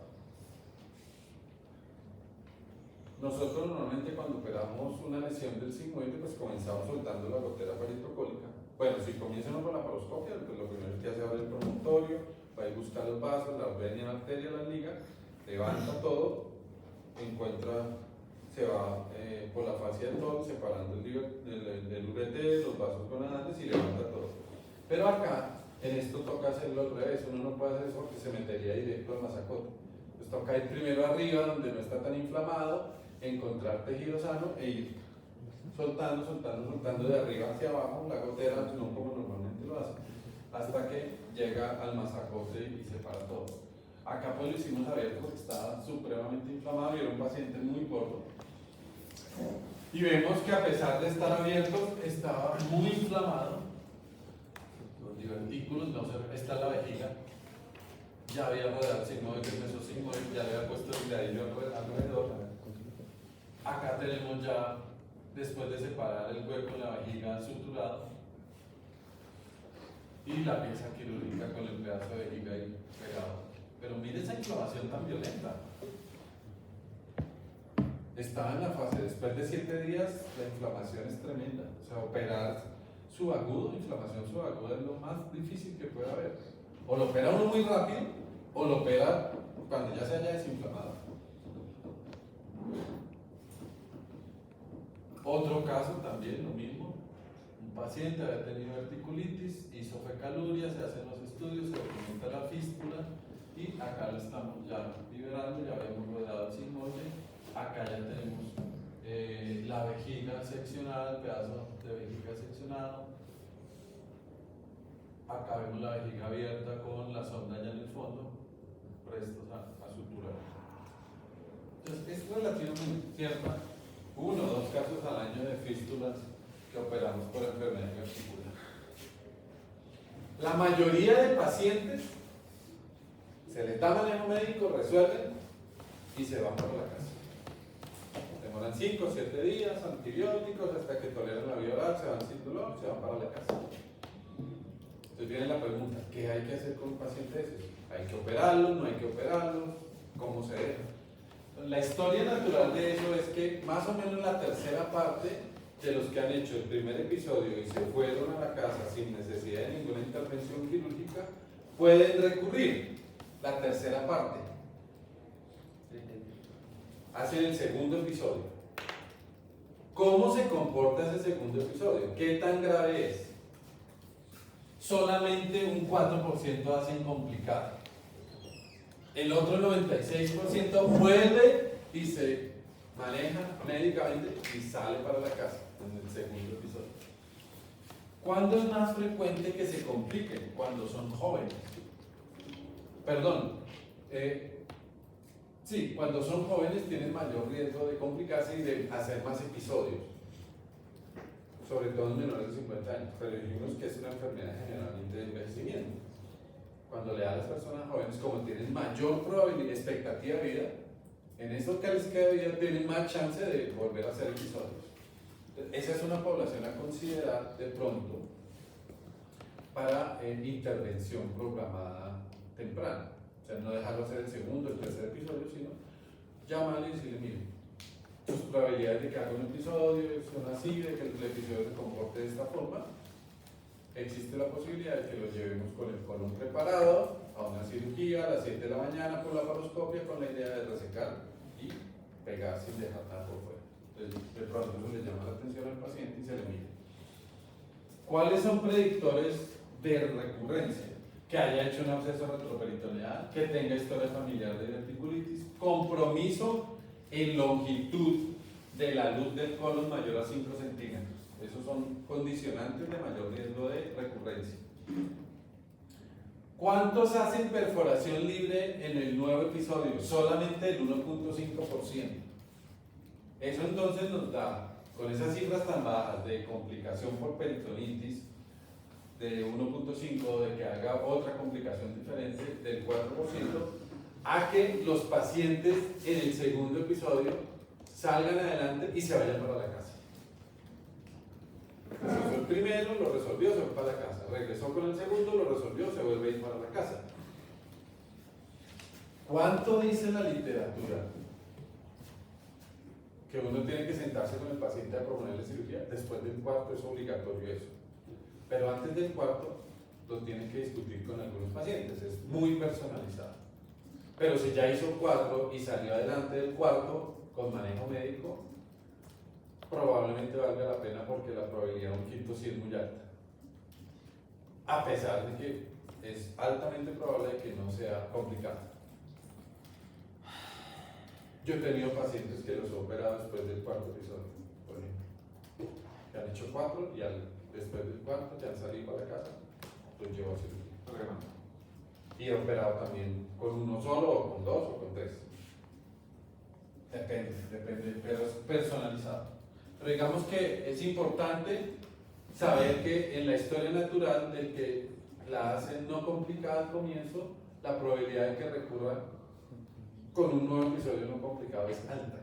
A: Nosotros normalmente cuando operamos una lesión del sigmoide, pues comenzamos soltando la gotera peritrocólica. Bueno, si comienza uno con la laparoscopia, pues lo primero que hace es abrir el promontorio, va a ir a buscar los vasos, la venia, la arteria, la liga, levanta todo, encuentra, se va por la fascia del todo, separando el ureter, los vasos gonadantes y levanta todo. Pero acá, en esto toca hacerlo al revés, uno no puede hacer eso porque se metería directo al masacote. Pues toca ir primero arriba, donde no está tan inflamado, encontrar tejido sano e ir soltando de arriba hacia abajo la gotera, no como normalmente lo hace, hasta que llega al masacote y separa todo. Acá pues lo hicimos abierto porque estaba supremamente inflamado y era un paciente muy gordo. Y vemos que a pesar de estar abierto, estaba muy inflamado. Los divertículos, no se, esta es la vejiga. Ya había rodeado el sigmoide, el mesosigmoide, ya le había puesto el ladrillo alrededor. Acá tenemos ya, después de separar el hueco en la vejiga suturado, y la pieza quirúrgica con el pedazo de vejiga ahí pegado. Pero mire esa inflamación tan violenta. Estaba en la fase, después de 7 días, la inflamación es tremenda. O sea, operar subagudo, inflamación subaguda es lo más difícil que puede haber. O lo opera uno muy rápido, o lo opera cuando ya se haya desinflamado. Otro caso también, lo mismo. Un paciente había tenido verticulitis, hizo fecaluria, se hacen los estudios, se documenta la fístula y acá lo estamos ya liberando, ya habíamos rodeado el sigmoide. Acá ya tenemos la vejiga seccionada, el pedazo de vejiga seccionado. Acá vemos la vejiga abierta con la sonda ya en el fondo, prestos a suturar. Entonces, es relativamente cierta. 1 o 2 casos al año de fístulas que operamos por enfermedad articular. La mayoría de pacientes se les da manejo médico, resuelven y se van para la casa. Demoran 5 o 7 días, antibióticos, hasta que toleran la vía oral, se van sin dolor, se van para la casa. Entonces viene la pregunta, ¿qué hay que hacer con un paciente de esos? ¿Hay que operarlos? ¿No hay que operarlos? ¿Cómo se deja? La historia natural de eso es que más o menos la tercera parte de los que han hecho el primer episodio y se fueron a la casa sin necesidad de ninguna intervención quirúrgica pueden recurrir. La tercera parte hacen el segundo episodio. ¿Cómo se comporta ese segundo episodio? ¿Qué tan grave es? Solamente un 4% hacen complicado. El otro 96% vuelve y se maneja médicamente y sale para la casa en el segundo episodio. ¿Cuándo es más frecuente que se compliquen? Cuando son jóvenes. Perdón. Sí, cuando son jóvenes tienen mayor riesgo de complicarse y de hacer más episodios. Sobre todo en menores de 50 años. Pero dijimos que es una enfermedad generalmente de envejecimiento. Cuando le da a las personas jóvenes, como tienen mayor probabilidad, expectativa de vida, en eso que les queda de vida tienen más chance de volver a hacer episodios. Esa es una población a considerar de pronto para intervención programada temprana. O sea, no dejarlo hacer el segundo, el tercer episodio, sino llamarle y decirle, mire, sus probabilidades de que haga un episodio son así, de que el episodio se comporte de esta forma. Existe la posibilidad de que lo llevemos con el colon preparado a una cirugía a las 7 de la mañana por la laparoscopia con la idea de resecar y pegar sin dejar nada por fuera. Entonces, de pronto eso le llama la atención al paciente y se le mide. ¿Cuáles son predictores de recurrencia? Que haya hecho un absceso retroperitoneal, que tenga historia familiar de diverticulitis, compromiso en longitud de la luz del colon mayor a 5 centímetros. Esos son condicionantes de mayor riesgo de recurrencia. ¿Cuántos hacen perforación libre en el nuevo episodio? Solamente el 1.5%. Eso entonces nos da, con esas cifras tan bajas de complicación por peritonitis, de 1.5, de que haga otra complicación diferente del 4%, a que los pacientes en el segundo episodio salgan adelante y se vayan para la casa. Hizo el primero, lo resolvió, se fue para la casa. Regresó con el segundo, lo resolvió, se vuelve a ir para la casa. ¿Cuánto dice la literatura? Que uno tiene que sentarse con el paciente a proponerle cirugía. Después del cuarto es obligatorio eso. Pero antes del cuarto lo tienen que discutir con algunos pacientes. Es muy personalizado. Pero si ya hizo 4 y salió adelante del cuarto con manejo médico, probablemente valga la pena porque la probabilidad de un quinto sí es muy alta. A pesar de que es altamente probable que no sea complicado. Yo he tenido pacientes que los he operado después del cuarto episodio, por ejemplo. Que han hecho 4 y después del cuarto ya han salido para la casa, los llevo a cirugía. Y he operado también con uno solo, o con 2 o con 3. Depende, pero es personalizado. Pero digamos que es importante saber que en la historia natural del que la hacen no complicada al comienzo, la probabilidad de que recurra con un nuevo episodio no complicado es alta.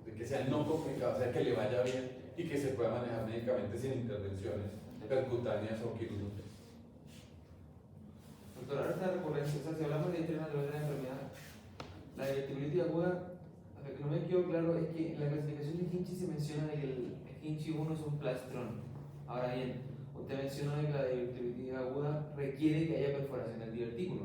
A: De que sea no complicado, o sea que le vaya bien y que se pueda manejar médicamente sin intervenciones percutáneas o quirúrgicas.
C: Doctor, ahora esta recurrencia, o sea, si hablamos de historia natural de la enfermedad, la diverticulitis aguda, lo que no me quedó claro es que en la clasificación de Hinchi se menciona de que el Hinchi 1 es un plastrón. Ahora bien, usted mencionó de que la diverticulitis aguda requiere que haya perforación del divertículo.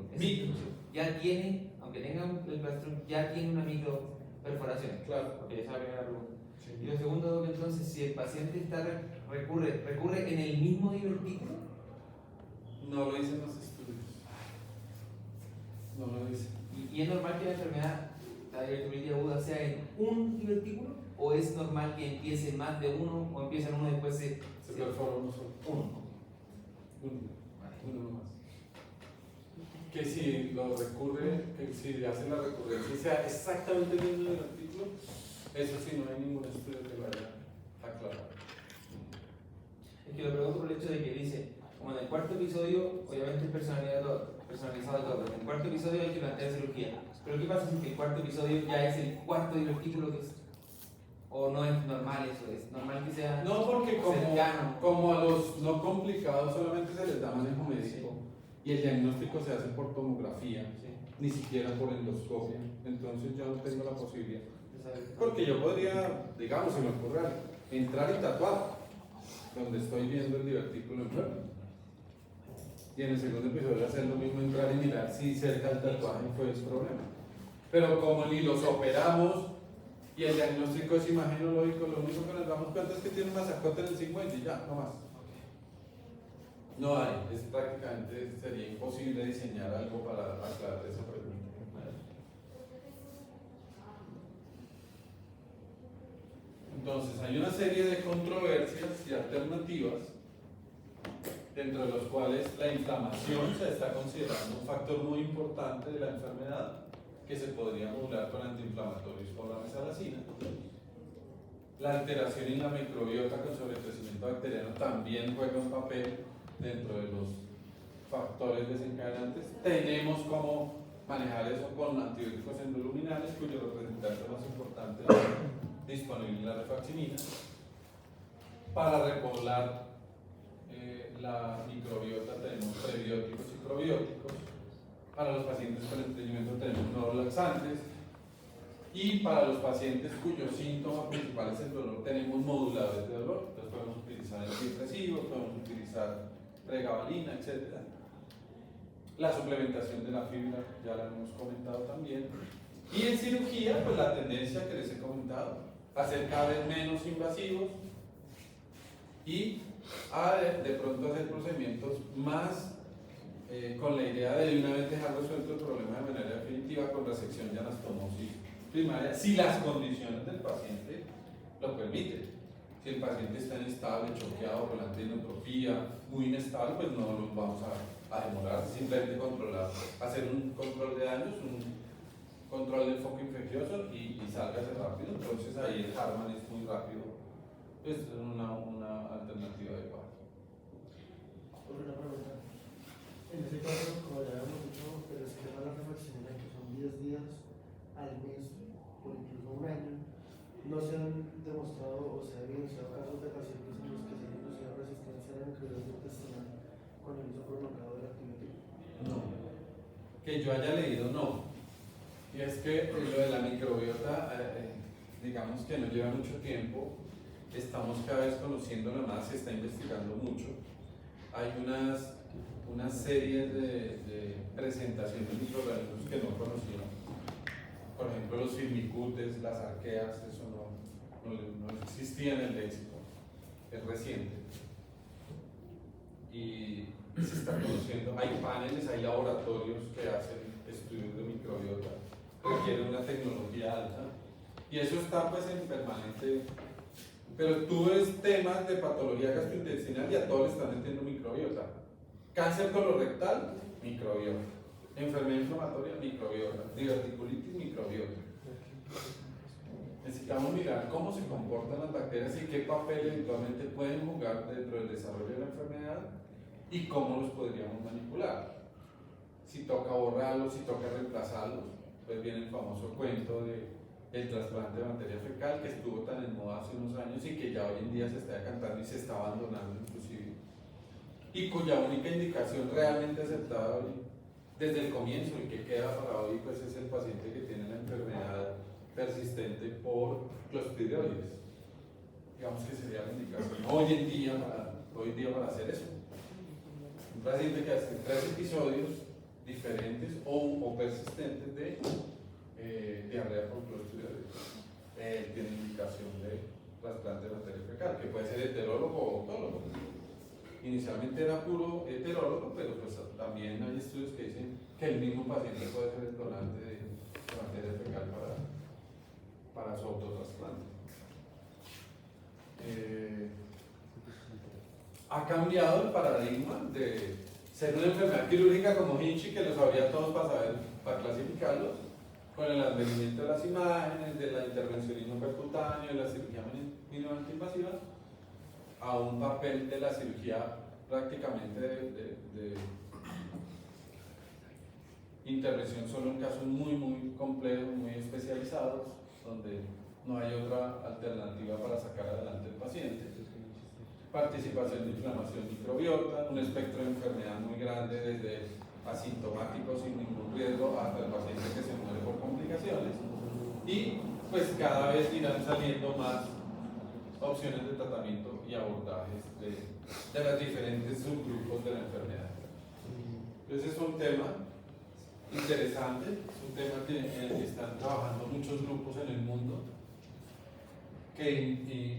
C: Ya tiene, aunque tenga el plastrón, ya tiene una micro perforación.
A: Claro.
C: Ok, esa es la primera pregunta.
A: Sí.
C: Y lo segundo, entonces, si el paciente recurre en el mismo divertículo.
A: No lo dicen los estudios. No lo dicen.
C: ¿Y es normal que la enfermedad, la diverticulitis aguda, sea en un divertículo? ¿O es normal que empiece más de uno o empiece en uno y después se
A: perfora uno solo. Uno más. Que si lo recurre, que si hacen la recurrencia y sea exactamente el mismo del artículo, eso sí no hay ningún estudio que lo haya aclarado.
C: Es que lo pregunto por el hecho de que dice, como en el cuarto episodio, obviamente es personalizado todo, pero en el cuarto episodio hay que plantear cirugía. Pero ¿qué pasa si el cuarto episodio ya es el cuarto divertículo que es? ¿O no es normal eso? ¿Es normal que sea
A: No, porque
C: cercano?
A: como a los no complicados solamente se les da manejo médico y el diagnóstico se hace por tomografía, ni siquiera por endoscopia, entonces yo no tengo la posibilidad. Porque yo podría, digamos, se me ocurre entrar y tatuar donde estoy viendo el divertículo enfermo. Y en el segundo episodio hacer lo mismo, entrar y mirar si cerca del tatuaje fue ese problema. Pero como ni los operamos y el diagnóstico es imagenológico, lo único que nos damos cuenta es que tiene una masacota en el 50 y ya, no más. No hay, es prácticamente, sería imposible diseñar algo para aclarar esa pregunta. Entonces hay una serie de controversias y alternativas, dentro de los cuales la inflamación se está considerando un factor muy importante de la enfermedad, que se podría modular con antiinflamatorios por la mesalazina. La alteración en la microbiota con sobrecrecimiento bacteriano también juega un papel dentro de los factores desencadenantes. Tenemos cómo manejar eso con antibióticos endoluminales, cuyo representante más importante es disponible en la rifaximirina, para repoblar la microbiota. Tenemos prebióticos y probióticos. Para los pacientes con estreñimiento tenemos neurolaxantes, y para los pacientes cuyo síntoma principal es el dolor tenemos moduladores de dolor. Entonces podemos utilizar antidepresivos, podemos utilizar pregabalina, etc. La suplementación de la fibra ya la hemos comentado también. Y en cirugía, pues la tendencia que les he comentado, a ser cada vez menos invasivos y a de pronto hacer procedimientos más con la idea de una vez dejar resuelto el problema de manera definitiva con resección y anastomosis primaria, si las condiciones del paciente lo permiten. Si el paciente está inestable, choqueado con la tendinopatía, muy inestable, pues no lo vamos a demorar, simplemente controlar, hacer un control de daños, un control del foco infeccioso y sálgase rápido. Entonces ahí el Harman es muy rápido, pues es una alternativa adecuada.
D: Una pregunta. En ese caso, como ya habíamos dicho, pero es que la rifaximirina, que son 10 días al mes, o incluso un año, no se han demostrado o se han evidenciado casos de pacientes en los que se ha inducido resistencia a la microbiota intestinal con el uso prolongado del antibiótico.
A: No. Que yo haya leído, no. Y es que lo de la microbiota, digamos que no lleva mucho tiempo, estamos cada vez conociéndola más, se está investigando mucho. Hay unas series de presentaciones de microorganismos que no conocíamos. Por ejemplo, los firmicutes, las arqueas, eso no existía en el léxico, es reciente. Y se está conociendo, hay paneles, hay laboratorios que hacen estudios de microbiota, requieren una tecnología alta, y eso está pues en permanente. Pero tú ves temas de patología gastrointestinal y a todos le están metiendo microbiota. Cáncer colorectal, microbiota. Enfermedad inflamatoria, microbiota. Diverticulitis, microbiota. Necesitamos mirar cómo se comportan las bacterias y qué papel eventualmente pueden jugar dentro del desarrollo de la enfermedad y cómo los podríamos manipular. Si toca borrarlos, si toca reemplazarlos, pues viene el famoso cuento del trasplante de materia fecal, que estuvo tan en moda hace unos años y que ya hoy en día se está decantando y se está abandonando inclusive, y cuya única indicación realmente aceptada hoy, desde el comienzo y que queda para hoy, pues es el paciente que tiene la enfermedad persistente por clostridioides. Digamos que sería la indicación hoy en día para hacer eso. Un paciente que hace 3 episodios diferentes o persistentes de diarrea por clostridioides, tiene indicación de trasplante de materia fecal, que puede ser heterólogo o autólogo. Inicialmente era puro heterólogo, pero pues también hay estudios que dicen que el mismo paciente puede ser el donante de materia fecal para su autotrasplante. Ha cambiado el paradigma de ser una enfermedad quirúrgica como Hinchey, que lo sabría todos para clasificarlos, con el advenimiento de las imágenes, de la intervencionismo percutáneo, de la cirugía mínimamente invasiva, a un papel de la cirugía prácticamente de intervención solo en casos muy complejos, muy especializados, donde no hay otra alternativa para sacar adelante el paciente. Participación de inflamación microbiota, un espectro de enfermedad muy grande, desde asintomático sin ningún riesgo hasta el paciente que se muere por complicaciones, y pues cada vez irán saliendo más opciones de tratamiento y abordajes de los diferentes subgrupos de la enfermedad. Entonces es un tema interesante, es un tema en el que están trabajando muchos grupos en el mundo, que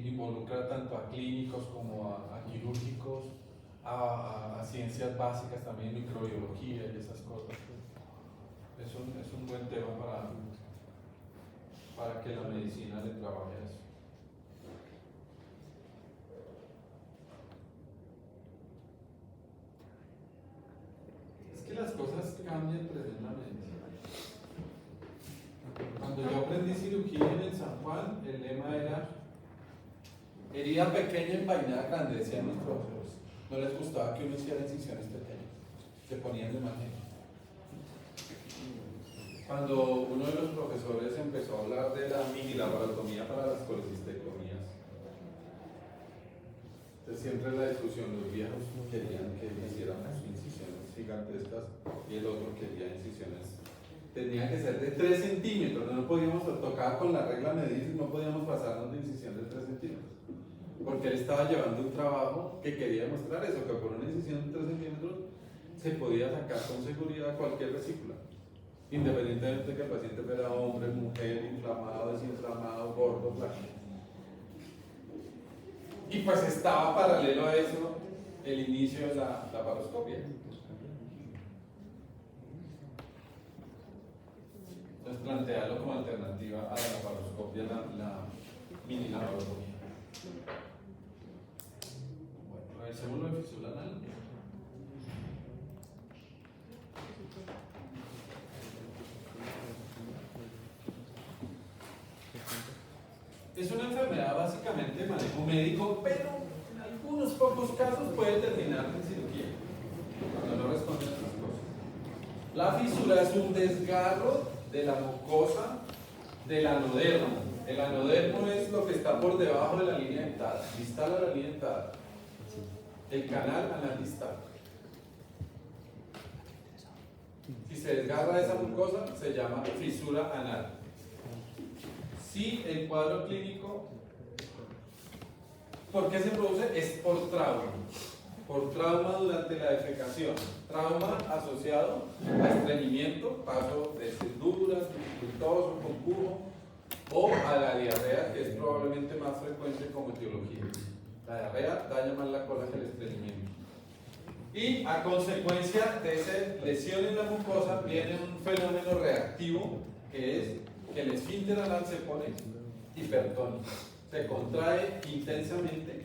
A: involucra tanto a clínicos como a quirúrgicos, a ciencias básicas también, microbiología y esas cosas. Es un buen tema para que la medicina le trabaje a eso. cambia el presente en la medicina. Cuando yo aprendí cirugía en el San Juan, el lema era herida pequeña, envainada grande, decían mis profesores. No les gustaba que uno hiciera incisiones pequeñas, se ponían de mal genio. Cuando uno de los profesores empezó a hablar de la mini-laparotomía para las colecistectomías, entonces siempre la discusión, los viejos querían que hiciéramos incisiones gigantescas y el otro quería incisiones. Tenía que ser de 3 centímetros, no podíamos tocar con la regla medir, no podíamos pasarnos de incisión de 3 centímetros. Porque él estaba llevando un trabajo que quería demostrar eso, que por una incisión de 3 centímetros se podía sacar con seguridad cualquier vesícula. Independientemente de que el paciente fuera hombre, mujer, inflamado, desinflamado, gordo, flaco. Y pues estaba paralelo a eso el inicio de la laparoscopia. Entonces plantearlo como alternativa a la laparoscopia, la mini laparoscopia. Bueno, revisemos lo de fisura anal. Es una enfermedad básicamente de manejo médico, pero en algunos pocos casos puede terminar en cirugía, cuando no responden a las cosas. La fisura es un desgarro de la mucosa del anodermo. El anodermo es lo que está por debajo de la línea dentada, distal a la línea dentada. El canal anal distal. Si se desgarra esa mucosa, se llama fisura anal. Si el cuadro clínico, ¿por qué se produce? Es por trauma durante la defecación, trauma asociado a estreñimiento, paso de duras, dificultoso, concujo, o a la diarrea, que es probablemente más frecuente como etiología. La diarrea daña más la cola que el estreñimiento. Y a consecuencia de esa lesión en la mucosa viene un fenómeno reactivo, que es que el esfínter anal se pone hipertónico, se contrae intensamente.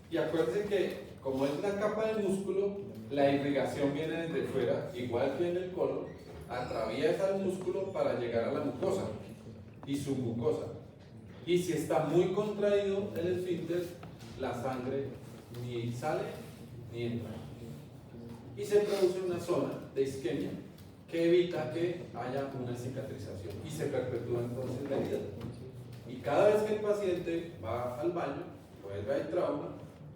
A: Y acuérdense que como es una capa de músculo, la irrigación viene desde fuera, igual que en el colon, atraviesa el músculo para llegar a la mucosa y submucosa. Y si está muy contraído el esfínter, la sangre ni sale ni entra. Y se produce una zona de isquemia que evita que haya una cicatrización y se perpetúa entonces la herida. Y cada vez que el paciente va al baño, vuelve a ir trauma,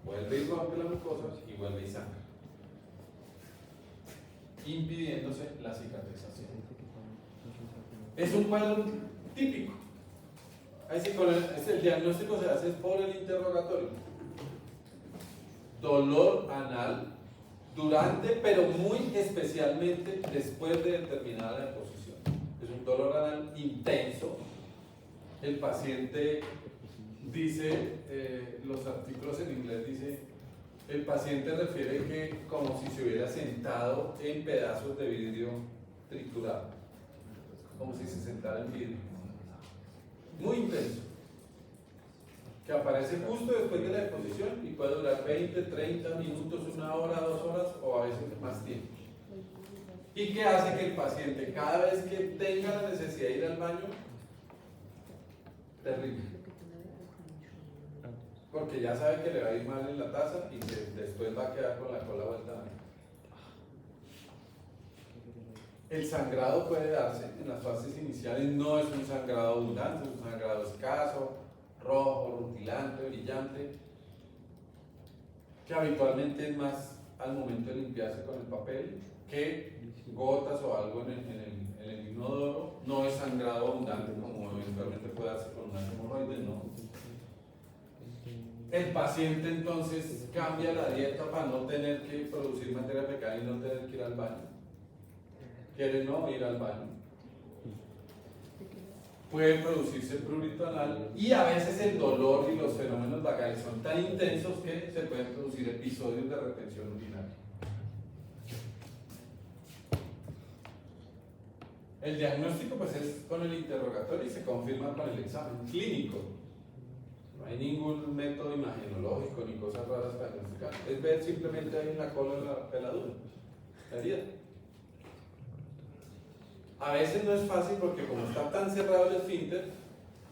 A: vuelve y rompe la mucosa y vuelve y sangra, impidiéndose la cicatrización. Es un cuadro típico. El diagnóstico se hace por el interrogatorio. Dolor anal durante, pero muy especialmente después de determinada la deposición. Es un dolor anal intenso. El paciente dice, los artículos en inglés dice, el paciente refiere que como si se hubiera sentado en pedazos de vidrio triturado, como si se sentara en vidrio. Muy intenso, que aparece justo después de la deposición y puede durar 20, 30 minutos, 1 hora, 2 horas o a veces más tiempo. Y que hace que el paciente, cada vez que tenga la necesidad de ir al baño, terrible, porque ya sabe que le va a ir mal en la taza y que después va a quedar con la cola vuelta. El sangrado puede darse en las fases iniciales, no es un sangrado abundante, es un sangrado escaso, rojo, rutilante, brillante, que habitualmente es más al momento de limpiarse con el papel que gotas o algo en el inodoro. No es sangrado abundante como eventualmente puede darse con una hemorroide, no. El paciente entonces cambia la dieta para no tener que producir materia fecal y no tener que ir al baño. Quiere no ir al baño. Puede producirse prurito anal y a veces el dolor y los fenómenos vagales son tan intensos que se pueden producir episodios de retención urinaria. El diagnóstico pues es con el interrogatorio y se confirma con el examen clínico. No hay ningún método imagenológico ni cosas raras para diagnosticar. Es ver simplemente ahí en la cola de la peladura, la herida. A veces no es fácil porque como está tan cerrado el esfínter,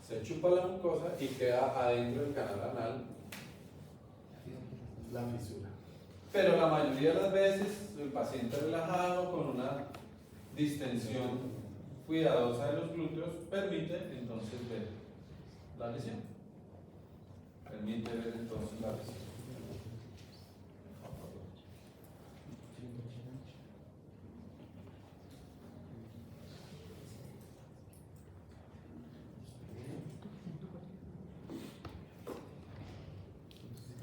A: se chupa la mucosa y queda adentro del canal anal la fisura. Pero la mayoría de las veces el paciente relajado con una distensión cuidadosa de los glúteos permite entonces ver la lesión. Permite ver entonces la lesión.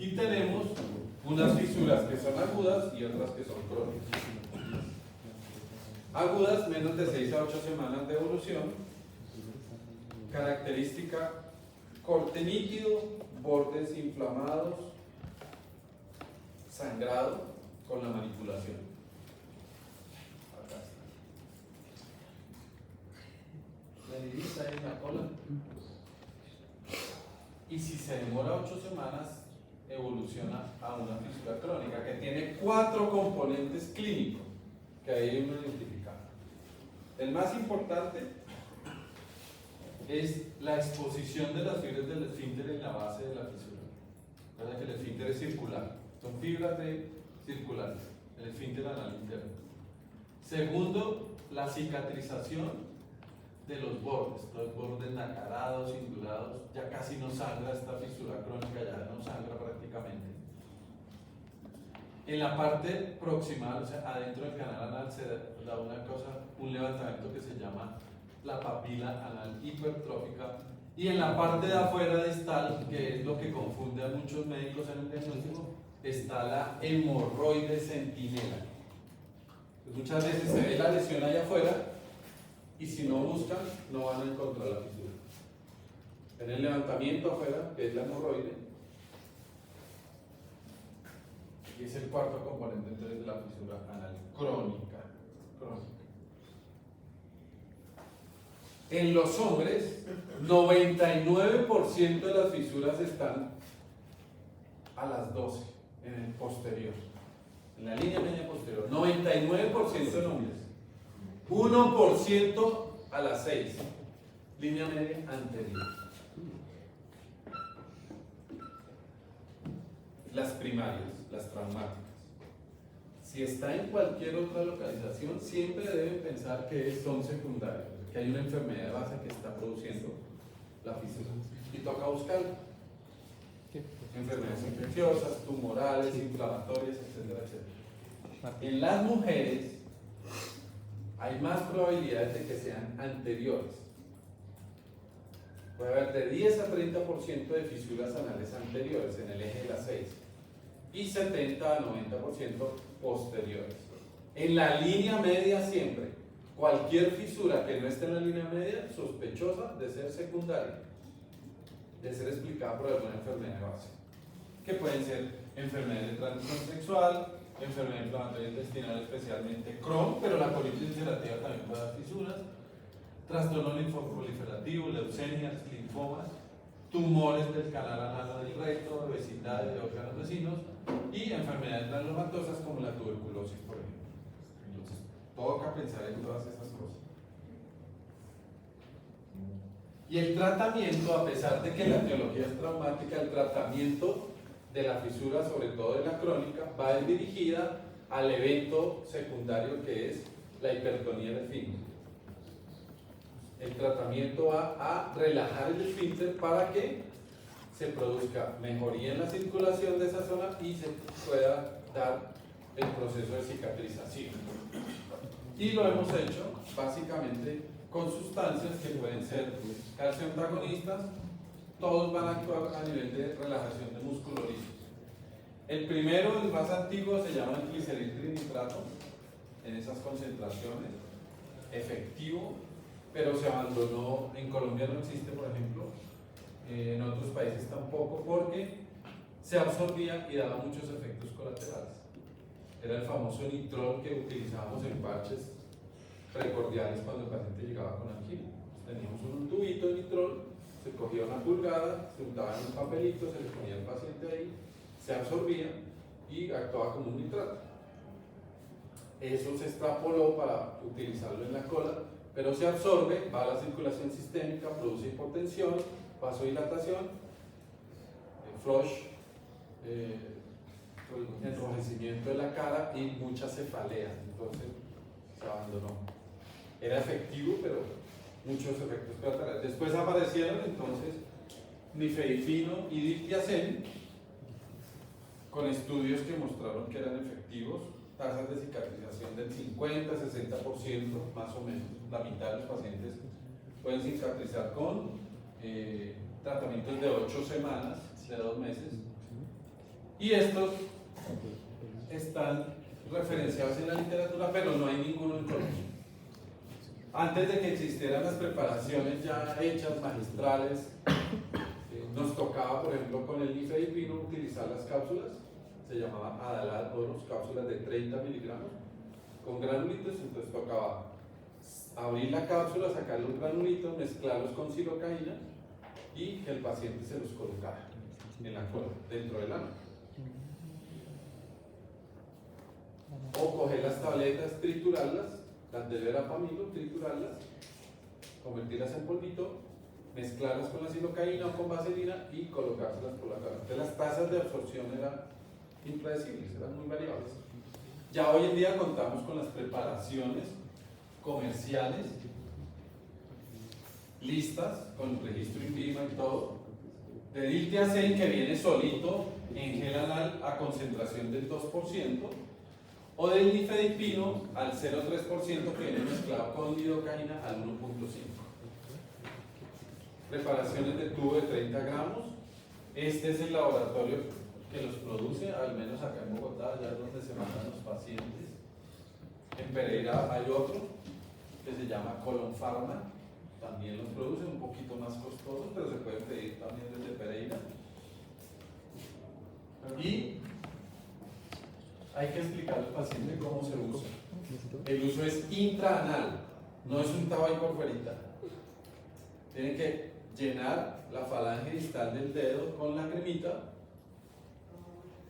A: Y tenemos unas fisuras que son agudas y otras que son crónicas. Agudas, menos de 6 a 8 semanas de evolución. Característica: corte nítido, bordes inflamados, sangrado con la manipulación. Acá está. La herida está en la cola. Y si se demora 8 semanas, evoluciona a una fisura crónica que tiene 4 componentes clínicos que ahí uno identifica. El más importante es la exposición de las fibras del esfínter en la base de la fisura. Recuerda que el esfínter es circular, son fibras circulares, el esfínter anal interno. Segundo, la cicatrización de los bordes nacarados, indurados, ya casi no sangra esta fisura crónica, ya no sangra prácticamente. En la parte proximal, o sea, adentro del canal anal, se da un levantamiento que se llama la papila anal hipertrófica. Y en la parte de afuera distal, que es lo que confunde a muchos médicos en el diagnóstico, está la hemorroide centinela. Pues muchas veces se ve la lesión allá afuera, y si no buscan, no van a encontrar la fisura. En el levantamiento afuera, que es la hemorroide, y es el cuarto componente entonces de la fisura anal crónica. En los hombres, 99% de las fisuras están a las 12, en el posterior, en la línea media posterior. 99% en hombres. 1% a las 6, línea media anterior. Las primarias, las traumáticas. Si está en cualquier otra localización, siempre deben pensar que son secundarias, que hay una enfermedad de base que está produciendo la fisura. Y toca buscarla. Enfermedades infecciosas, tumorales, inflamatorias, etcétera, etcétera. En las mujeres hay más probabilidades de que sean anteriores. Puede haber de 10 a 30% de fisuras anales anteriores en el eje de las 6 y 70 a 90% posteriores. En la línea media siempre, cualquier fisura que no esté en la línea media, sospechosa de ser secundaria, de ser explicada por alguna enfermedad de base, que pueden ser enfermedades de transmisión sexual, enfermedad inflamatoria intestinal, especialmente Crohn, pero la colitis ulcerativa también puede dar fisuras, trastorno linfoproliferativo, leucemias, linfomas, tumores del canal anal del recto, obesidad de órganos vecinos y enfermedades granulomatosas como la tuberculosis, por ejemplo. Entonces, toca pensar en todas esas cosas. Y el tratamiento, a pesar de que la etiología es traumática, el tratamiento de la fisura, sobre todo de la crónica, va dirigida al evento secundario que es la hipertonía del esfínter. El tratamiento va a relajar el esfínter para que se produzca mejoría en la circulación de esa zona y se pueda dar el proceso de cicatrización. Y lo hemos hecho básicamente con sustancias que pueden ser calcio-antagonistas. Todos van a actuar a nivel de relajación de músculo liso. El primero, el más antiguo, se llama el gliceriltrinitrato, en esas concentraciones, efectivo, pero se abandonó. En Colombia no existe, por ejemplo, en otros países tampoco, porque se absorbía y daba muchos efectos colaterales. Era el famoso nitrol que utilizábamos en parches precordiales cuando el paciente llegaba con angina. Teníamos un tubito de nitrol, se cogía una pulgada, se untaba en un papelito, se le ponía al paciente ahí, se absorbía y actuaba como un nitrato. Eso se extrapoló para utilizarlo en la cola, pero se absorbe, va a la circulación sistémica, produce hipotensión, vasodilatación, flush, enrojecimiento de la cara y mucha cefalea. Entonces se abandonó. Era efectivo, pero muchos efectos colaterales. Después aparecieron entonces nifedipino y diltiazem con estudios que mostraron que eran efectivos, tasas de cicatrización del 50-60% más o menos. La mitad de los pacientes pueden cicatrizar con tratamientos de 8 semanas, de 2 meses, y estos están referenciados en la literatura, pero no hay ninguno en Colombia. Antes de que existieran las preparaciones ya hechas, magistrales, nos tocaba, por ejemplo, con el nifedipino utilizar las cápsulas, se llamaban Adalat Oros, cápsulas de 30 miligramos, con granulitos. Entonces tocaba abrir la cápsula, sacar los granulitos, mezclarlos con silocaína y que el paciente se los colocara en la cola, dentro del ano. O coger las tabletas, triturarlas, las de verapamilo, triturarlas, convertirlas en polvito, mezclarlas con la silocaína o con vaselina y colocárselas por la cara. Entonces las tasas de absorción eran impredecibles, eran muy variables. Ya hoy en día contamos con las preparaciones comerciales listas, con registro INVIMA y todo, de diltiazem, que viene solito en gel anal a concentración del 2%, o del nifedipino al 0,3%, que viene mezclado con lidocaína al 1,5%. Preparaciones de tubo de 30 gramos. Este es el laboratorio que los produce, al menos acá en Bogotá, ya es donde se mandan los pacientes. En Pereira hay otro que se llama Colon Pharma, también los produce, un poquito más costoso, pero se puede pedir también desde Pereira. Y hay que explicarle al paciente cómo se usa. El uso es intraanal, no es untado ahí por fuerita. Tienen que llenar la falange distal del dedo con la cremita,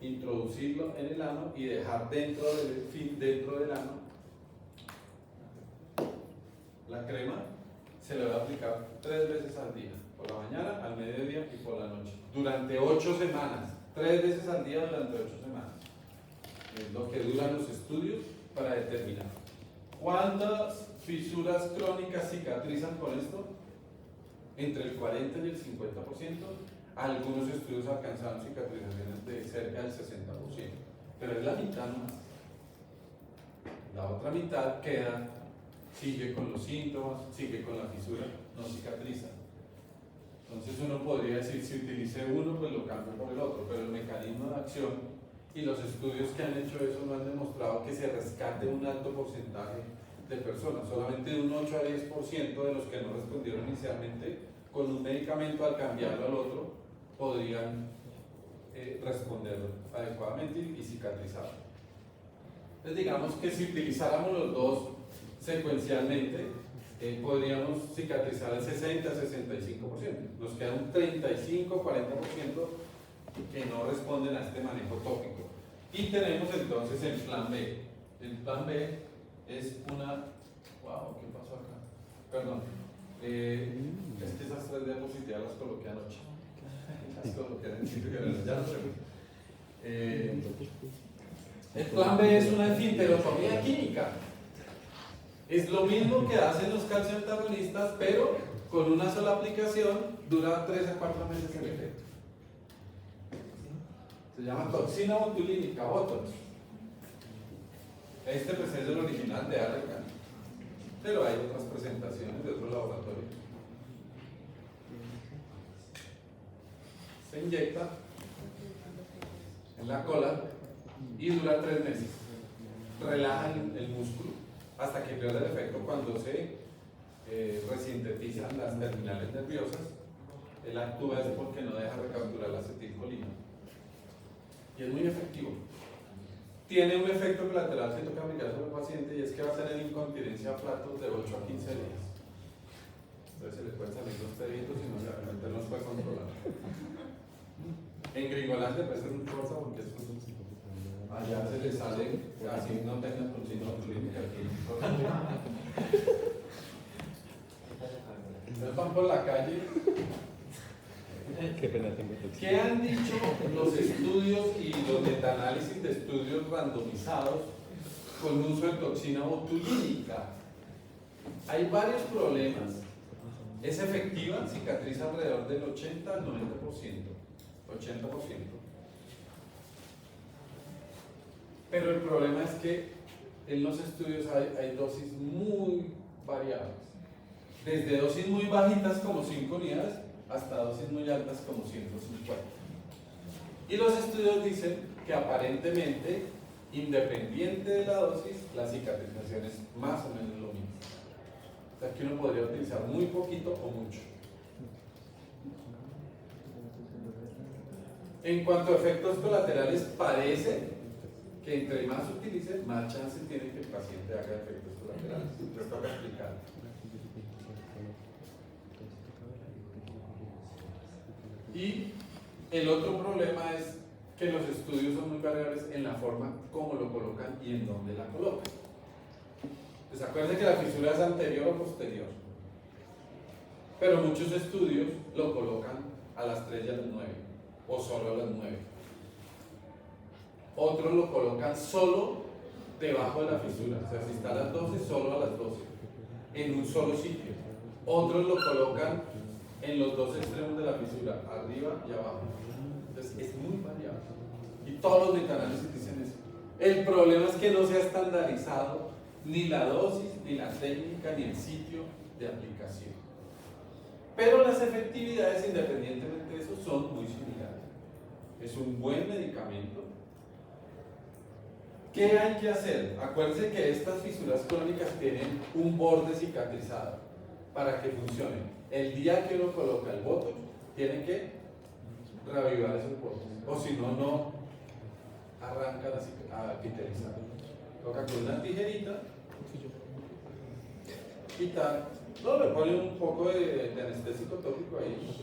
A: introducirlo en el ano y dejar dentro del ano la crema. Se le va a aplicar 3 veces al día, por la mañana, al mediodía y por la noche, durante 8 semanas, 3 veces al día durante 8 semanas. Es lo que duran los estudios para determinar cuántas fisuras crónicas cicatrizan con esto. Entre el 40 y el 50%. Algunos estudios alcanzaron cicatrizaciones de cerca del 60%, pero es la mitad más. La otra mitad queda, sigue con los síntomas, sigue con la fisura, no cicatriza. Entonces uno podría decir, si utilicé uno, pues lo cambio por el otro, pero el mecanismo de acción y los estudios que han hecho eso no han demostrado que se rescate un alto porcentaje de personas. Solamente de un 8 a 10% de los que no respondieron inicialmente con un medicamento, al cambiarlo al otro, podrían responder adecuadamente y cicatrizar. Entonces digamos que si utilizáramos los dos secuencialmente, podríamos cicatrizar el 60-65%. Nos queda un 35-40% que no responden a este manejo tópico. Y tenemos entonces el plan B. El plan B es una... ¡Wow! ¿Qué pasó acá? Perdón. Es que esas 3 diapositivas las coloqué anoche. Las coloqué en el sitio que ya no sé. El plan B es una esfinterotomía química. Es lo mismo que hacen los calcioantagonistas, pero con una sola aplicación dura 3 a 4 meses el efecto. Se llama toxina botulínica, Botox. Este pues es el original de Allergan, pero hay otras presentaciones de otros laboratorios. Se inyecta en la cola y dura 3 meses. Relaja el músculo hasta que pierde el efecto cuando se resintetizan las terminales nerviosas. El actúa es porque no deja recapturar la acetilcolina. Y es muy efectivo. Tiene un efecto colateral que toca aplicar sobre el paciente, y es que va a tener incontinencia a platos de 8 a 15 días. Entonces se le pueden salir los peditos y realmente no se puede controlar. En Gringolandia pues es un cosa porque es allá se le sale, así no tengan toxina botulínica aquí. Entonces van por la calle.
E: Qué pena tengo toxina.
A: ¿Qué han dicho los estudios y los metaanálisis de estudios randomizados con uso de toxina botulínica? Hay varios problemas. Es efectiva, cicatriza alrededor del 80 al 90%. 80%. Pero el problema es que en los estudios hay dosis muy variables. Desde dosis muy bajitas como 5 unidades hasta dosis muy altas como 150. Y los estudios dicen que aparentemente, independiente de la dosis, la cicatrización es más o menos lo mismo. O sea que uno podría utilizar muy poquito o mucho. En cuanto a efectos colaterales, parece que entre más se utilice, más chance tiene que el paciente haga efectos colaterales. Les toca explicar. Y el otro problema es que los estudios son muy variables en la forma como lo colocan y en dónde la colocan. Pues acuérdense que la fisura es anterior o posterior. Pero muchos estudios lo colocan a las 3 y a las 9, o solo a las 9. Otros lo colocan solo debajo de la fisura, o sea, si está a las 12, solo a las 12, en un solo sitio. Otros lo colocan en los dos extremos de la fisura, arriba y abajo. Entonces es muy variable. Y todos los metaanálisis dicen eso. El problema es que no se ha estandarizado ni la dosis, ni la técnica, ni el sitio de aplicación. Pero las efectividades, independientemente de eso, son muy similares. Es un buen medicamento. ¿Qué hay que hacer? Acuérdense que estas fisuras crónicas tienen un borde cicatrizado para que funcionen. El día que uno coloca el botox, tiene que reavivar esos bordes. O si no, no arranca a cicatrizar. Toca con una tijerita, quitar. No, le ponen un poco de anestésico tópico ahí.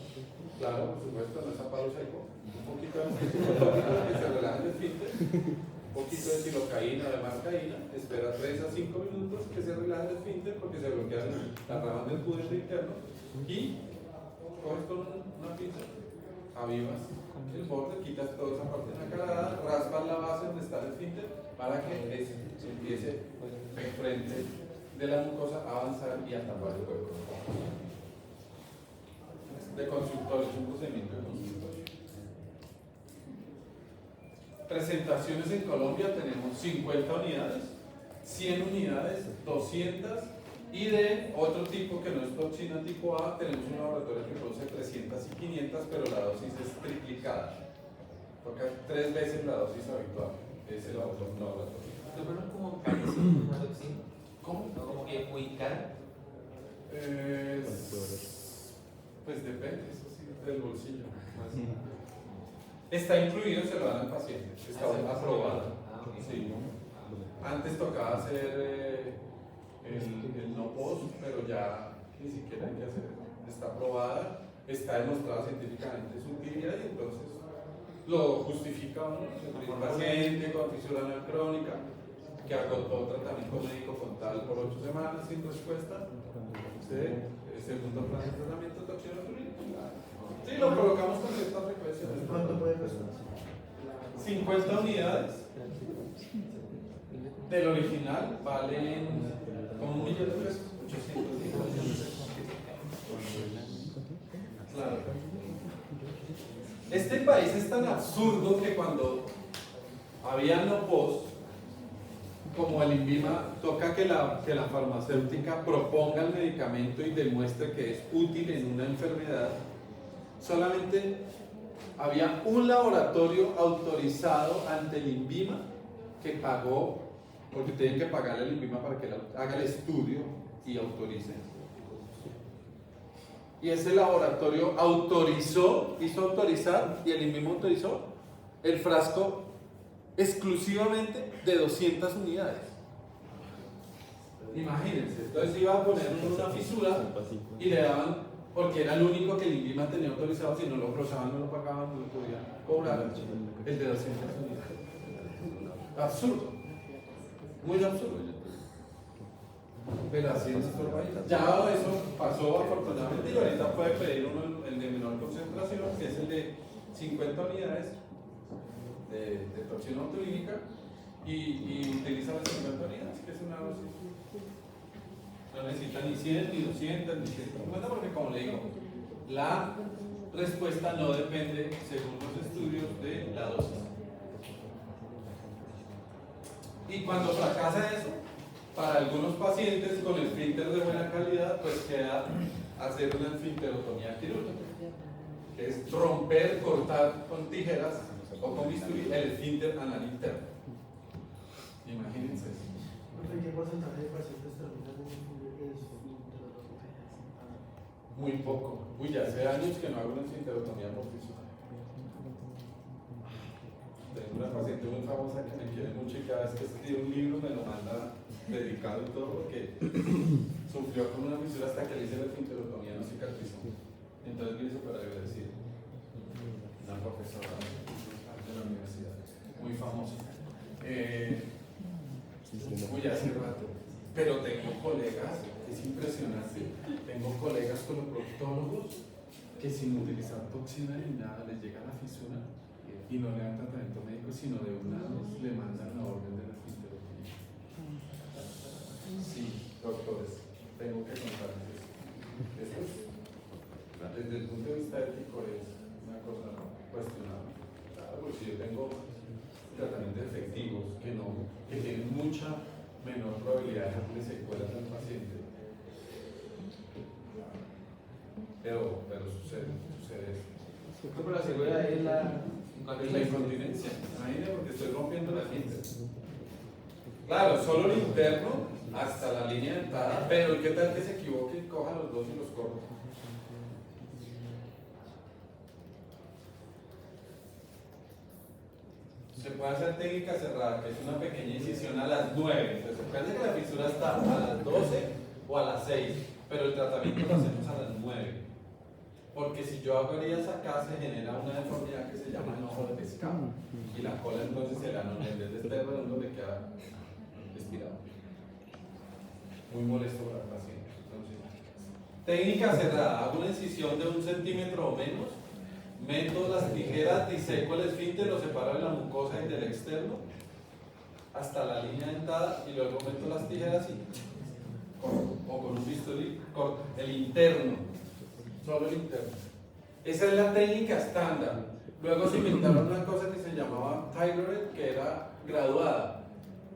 A: Claro, por supuesto, no es a palo seco. Un poquito de anestésico tópico que se relaje el esfínter. Un poquito de silocaína o de marcaína. Espera 3 a 5 minutos que se relaje el esfínter porque se bloquean las ramas del pudente interno. Y coges con una pinza, avivas el borde, quitas toda esa parte nacarada, raspas la base donde está el esfínter para que empiece enfrente de la mucosa a avanzar y a tapar el cuerpo. De consultorio, es un procedimiento de consultorio. Presentaciones en Colombia tenemos 50 unidades, 100 unidades, 200 y de otro tipo que no es toxina tipo A, tenemos un laboratorio que produce 300 y 500, pero la dosis es triplicada. Toca 3 veces la dosis habitual. Es el laboratorio.
C: Pero no es como parecido a una toxina.
A: ¿Cómo?
C: ¿No? Como que es muy cara.
A: Pues depende, eso sí, del bolsillo. Está incluido, se lo dan al paciente. Está aprobado. Sí. Antes tocaba hacer el no post, pero ya ni siquiera hay que hacer. Está aprobada, está demostrada científicamente su utilidad y entonces lo justifica uno. Un paciente con fisura anal crónica que agotó tratamiento médico con tal por 8 semanas sin respuesta, segundo plan de tratamiento de toxina botulínica. Sí, lo colocamos con cierta frecuencia.
D: ¿Cuánto puede costar?
A: 50 unidades del original valen como $1.000.000, 800. Claro. Este país es tan absurdo que cuando había no post, como el INVIMA, toca que la farmacéutica proponga el medicamento y demuestre que es útil en una enfermedad. Solamente había un laboratorio autorizado ante el INVIMA que pagó, porque tienen que pagarle al INVIMA para que haga el estudio y autorice. Y ese laboratorio hizo autorizar, y el INVIMA autorizó el frasco exclusivamente de 200 unidades. Imagínense, entonces iba a poner una fisura y le daban, porque era el único que el INVIMA tenía autorizado, si no lo cruzaban, no lo pagaban, no lo podían cobrar, el de 200 unidades. Absurdo, muy absurdo. Pero así es ya eso pasó afortunadamente y ahorita puede pedir uno el de menor concentración, que es el de 50 unidades de toxina botulínica y utiliza las 50 unidades, que es una dosis. No necesita ni 100, ni 200, ni 150, porque como le digo, la respuesta no depende, según los estudios, de la dosis. Y cuando fracasa eso, para algunos pacientes con esfínter de buena calidad, pues queda hacer una esfinterotomía quirúrgica, que es romper, cortar con tijeras o con bisturí el esfínter anal interno. Imagínense eso.
D: ¿En qué porcentaje de pacientes terminan en esfinterotomía?
A: Muy poco. Uy, ya hace años que no hago una esfinterotomía profesional. Tengo una paciente muy famosa que me quiere mucho y cada vez que escribe un libro me lo manda dedicado y todo porque sufrió con una fisura hasta que le hice la esfinterotomía, no cicatrizó. Entonces me hizo para agradecido. Una profesora de la universidad, muy famosa. Uy, hace rato. Pero tengo colegas, es impresionante, tengo colegas coloproctólogos que sin utilizar toxina ni nada les llega la fisura y no le dan tratamiento médico, sino de una vez le mandan la orden de la esfinterotomía. Sí, doctores, tengo que contarles eso. Eso es, desde el punto de vista ético, es una cosa cuestionable. Claro, porque si yo tengo tratamientos efectivos que tienen mucha menor probabilidad de secuelas al paciente, pero sucede eso.
C: Pero la seguridad es la
A: Incontinencia, imagínate, porque estoy rompiendo la esfínter. Claro, solo el interno hasta la línea dentada, pero ¿qué tal que se equivoque y coja los dos y los corta? Se puede hacer técnica cerrada, que es una pequeña incisión a las 9. Entonces, recuerden que la fisura está a las 12 o a las 6, pero el tratamiento lo hacemos a las 9. Porque si yo hago heridas acá, se genera una deformidad que se llama enojo de pescado. Y la cola entonces se gana, en vez de este redondo, le queda estirado. Muy molesto para el paciente. Entonces, técnica cerrada, hago una incisión de 1 centímetro o menos. Meto las tijeras, diseco el esfínter, lo separo de la mucosa y del externo hasta la línea dentada y luego meto las tijeras y corto, o con un bisturí corto el interno, solo el interno. Esa es la técnica estándar. Luego se inventaron una cosa que se llamaba tailored, que era graduada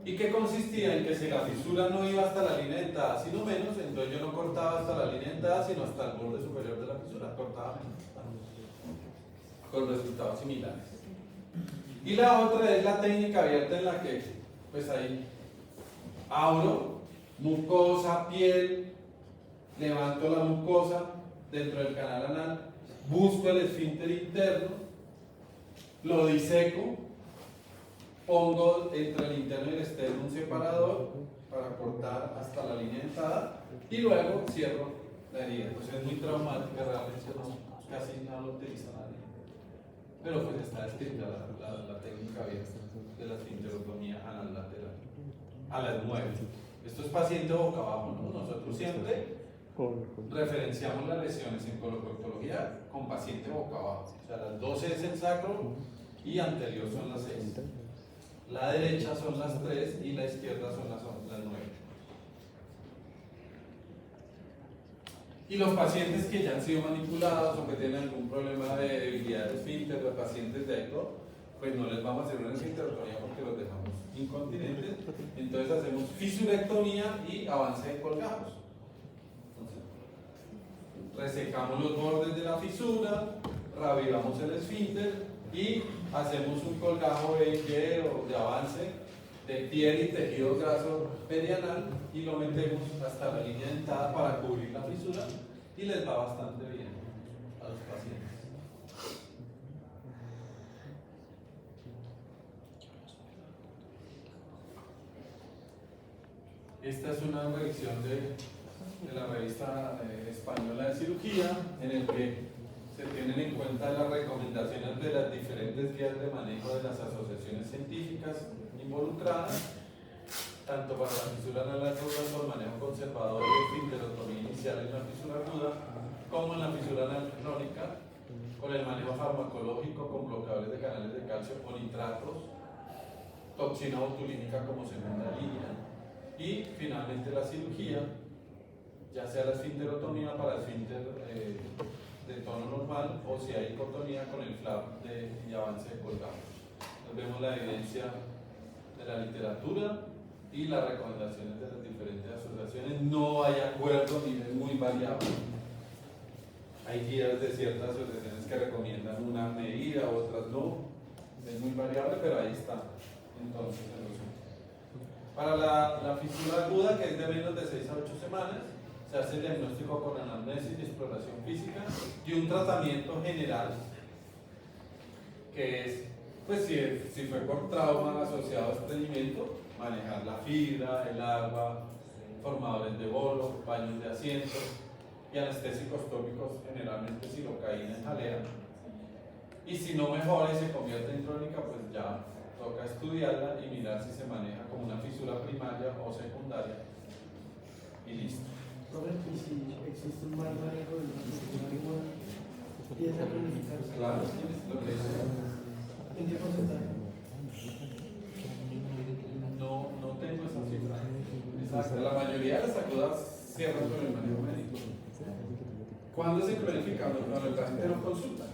A: y que consistía en que si la fisura no iba hasta la línea dentada, sino menos, entonces yo no cortaba hasta la línea dentada, sino hasta el borde superior de la fisura, cortaba menos, con resultados similares. Y la otra es la técnica abierta, en la que pues ahí abro mucosa, piel, levanto la mucosa dentro del canal anal, busco el esfínter interno, lo diseco, pongo entre el interno y el externo un separador para cortar hasta la línea dentada y luego cierro la herida. Entonces es muy traumática, realmente casi no lo utiliza nadie. Pero pues está escrita la técnica abierta de la esfinterotomía anal lateral a las 9. Esto es paciente boca abajo, ¿no? Nosotros siempre referenciamos las lesiones en coloproctología con paciente boca abajo. O sea, las 12 es el sacro y anterior son las 6. La derecha son las 3 y la izquierda son las 9. Y los pacientes que ya han sido manipulados o que tienen algún problema de debilidad de esfínter, los pacientes de eco, pues no les vamos a hacer una esfinterotomía porque los dejamos incontinentes. Entonces hacemos fisurectomía y avance de colgajos. Resecamos los bordes de la fisura, reavivamos el esfínter y hacemos un colgajo de o de avance de piel y tejido graso perianal y lo metemos hasta la línea dentada para cubrir la fisura y les va bastante bien a los pacientes. Esta es una revisión de la revista española de cirugía, en el que se tienen en cuenta las recomendaciones de las diferentes guías de manejo de las asociaciones científicas involucradas. tanto para la fisura anal aguda por manejo conservador y esfinterotomía inicial en la fisura aguda, como en la fisura anal crónica, con el manejo farmacológico con bloqueadores de canales de calcio o nitratos, toxina botulínica como segunda línea, y finalmente la cirugía, ya sea la esfinterotomía para esfínter de tono normal o si hay hipotonía con el flap y avance de colgado. Entonces vemos la evidencia de la literatura y las recomendaciones de las diferentes asociaciones. No hay acuerdo ni es muy variable. Hay guías de ciertas asociaciones que recomiendan una medida, otras no. Es muy variable, pero ahí está. Entonces, para la fisura aguda, que es de menos de 6 a 8 semanas, se hace el diagnóstico con anamnesis y exploración física y un tratamiento general, que es, pues si fue por trauma asociado a estreñimiento, manejar la fibra, el agua, formadores de bolo, baños de asiento y anestésicos tópicos, generalmente silocaína en jalea. Y si no mejora y se convierte en crónica, pues ya toca estudiarla y mirar si se maneja como una fisura primaria o secundaria y listo.
D: Profe, y si existe un mal manejo de la fisura aguda y esa cronificarse,
A: Claro, sí, es lo que dice.
D: ¿en qué porcentaje?
A: No tengo esa cifra. Exacto. La mayoría de las agudas cierran con el manejo médico. ¿Cuándo se cronifica? Cuando el paciente no consulta.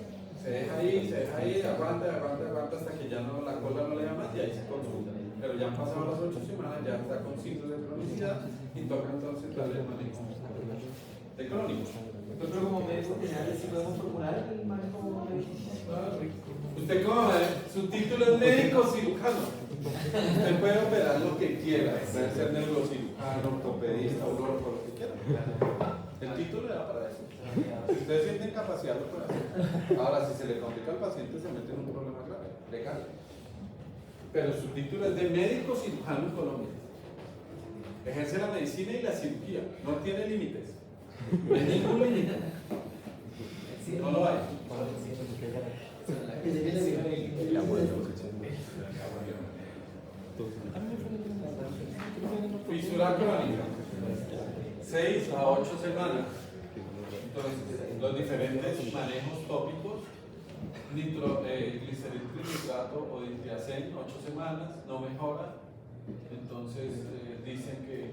A: Se deja ahí, aguanta hasta que ya no, la cola no le da más y ahí se consulta. Pero ya han pasado las 8 semanas, ya está con signos de cronicidad y toca entonces darle el manejo de crónico.
C: Nosotros como médicos generales sí podemos formular el manejo médico.
A: Usted como su título es médico cirujano. Usted puede operar lo que quiera, puede ser neurocirujano, ortopedista, urologo, lo que quiera. El título era para eso. Si ustedes sienten capacidad, lo pueden hacer. Ahora, si se le complica al paciente, se mete en un problema grave, legal. Pero su título es de médico cirujano en Colombia. Ejerce la medicina y la cirugía. No tiene límites. No hay ningún límite. No lo hay. Fisura crónica. 6 a 8 semanas. Entonces, los diferentes manejos tópicos, gliceril trinitrato o ditriacén, 8 semanas, no mejora. Entonces, dicen que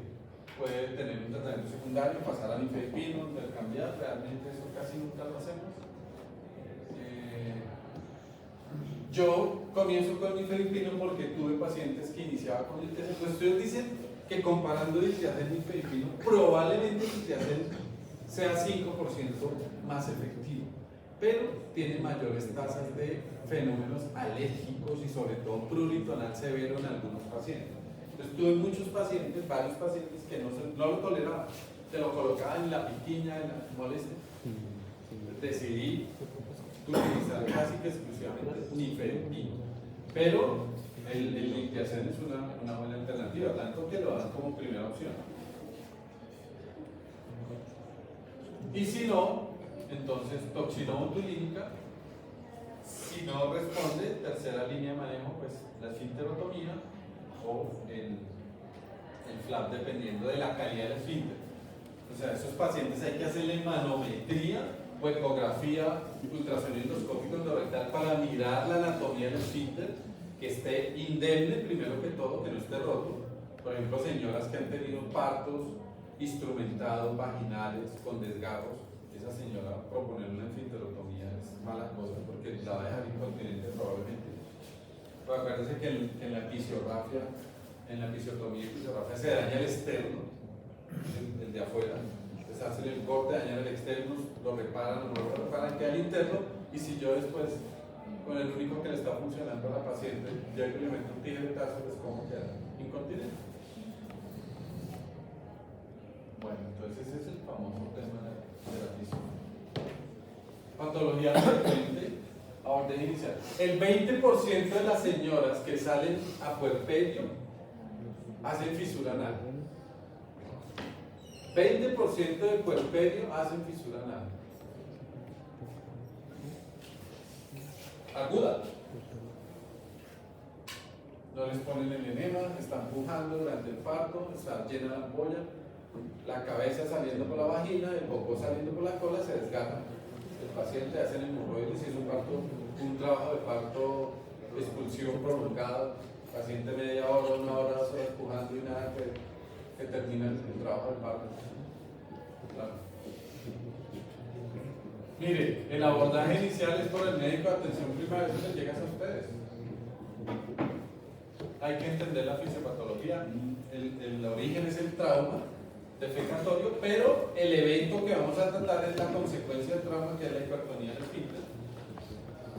A: puede tener un tratamiento secundario, pasar a nifedipino, intercambiar. Realmente eso casi nunca lo hacemos. Yo comienzo con nifedipino porque tuve pacientes que iniciaban con ditriacén. Los estudios dicen que comparando ditriacén y nifedipino, probablemente ditriacén sea 5% más efectivo, pero tiene mayores tasas de fenómenos alérgicos y sobre todo prurito anal severo en algunos pacientes. Entonces tuve muchos pacientes, varios pacientes que no lo toleraban, se lo colocaban en la piquiña, en la molestia. Decidí utilizar casi que exclusivamente nifedipino, pero el ditriacén es una buena alternativa, tanto que lo dan como primera opción. Y si no, entonces toxina botulínica. Si no responde, tercera línea de manejo, pues la esfinterotomía o el flap, dependiendo de la calidad del esfínter. O sea, a esos pacientes hay que hacerle manometría o ecografía ultrasonido endoscópico endorectal para mirar la anatomía del esfínter, que esté indemne primero que todo, que no esté roto. Por ejemplo, señoras que han tenido partos instrumentados vaginales con desgarros, esa señora proponer una esfinterotomía es mala cosa porque la va a dejar incontinente probablemente. Pero acuérdense que en la fisiografía, en la fisiotomía y fisiografía se daña el externo, el de afuera. Entonces hacen el corte, dañan el externo, lo reparan o no lo reparan, queda el interno, y si yo después, con el único que le está funcionando a la paciente, ya que le meto un tijeretazo, pues ¿cómo queda? Incontinente. Bueno, entonces ese es el famoso tema de la fisión. Patología frecuente a orden inicial. El 20% de las señoras que salen a puerperio hacen fisura anal. 20% del puerperio hacen fisura anal. Aguda. no les ponen el enema, están pujando durante el parto, está llena la ampolla, la cabeza saliendo por la vagina, el popó saliendo por la cola, se desgarra. El paciente hace el hemorroides y es un trabajo de parto expulsivo prolongado, paciente media hora, 1 hora, 2 horas pujando y nada que termina el trabajo del parto. Claro. Mire, el abordaje inicial es por el médico de atención primaria, eso les llega a ustedes. Hay que entender la fisiopatología, el origen es el trauma defecatorio, pero el evento que vamos a tratar es la consecuencia del trauma, que es la hipertonía del esfínter.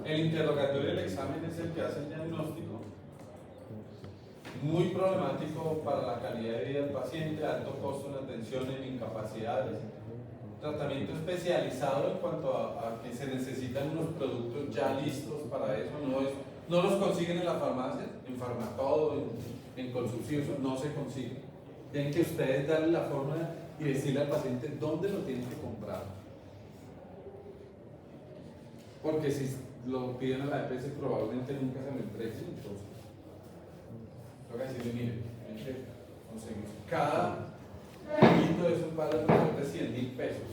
A: El interrogatorio del examen es el que hace el diagnóstico, muy problemático para la calidad de vida del paciente, alto costo en atención, en incapacidades, tratamiento especializado en cuanto a que se necesitan unos productos ya listos para eso, no los consiguen en la farmacia, en Farmatodo, en Consubsidio, no se consigue. Tienen que ustedes darle la fórmula y decirle al paciente dónde lo tienen que comprar. Porque si lo piden a la EPS probablemente nunca se lo entreguen, entonces toca decirle, mire, tienen que conseguir cada poquito de esos vale alrededor de 100.000 pesos.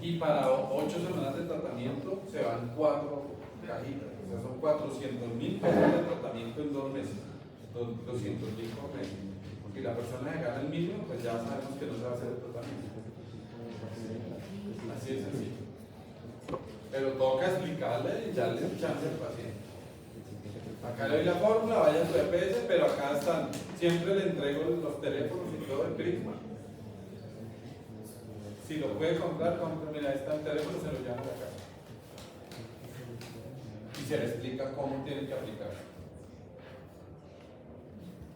A: Y para 8 semanas de tratamiento se van 4 cajitas, o sea, son 400.000 pesos de tratamiento en 2 meses, 200.000 por mes. Si la persona se gana el mínimo, pues ya sabemos que no se va a hacer el tratamiento. Así de sencillo. Pero toca explicarle y darle chance al paciente. Acá le doy la fórmula, vaya a su EPS, pero acá están. Siempre le entrego los teléfonos y todo el Prisma. Si lo puede comprar, mira, ahí está el teléfono, se lo llama a la casa. Y se le explica cómo tiene que aplicar.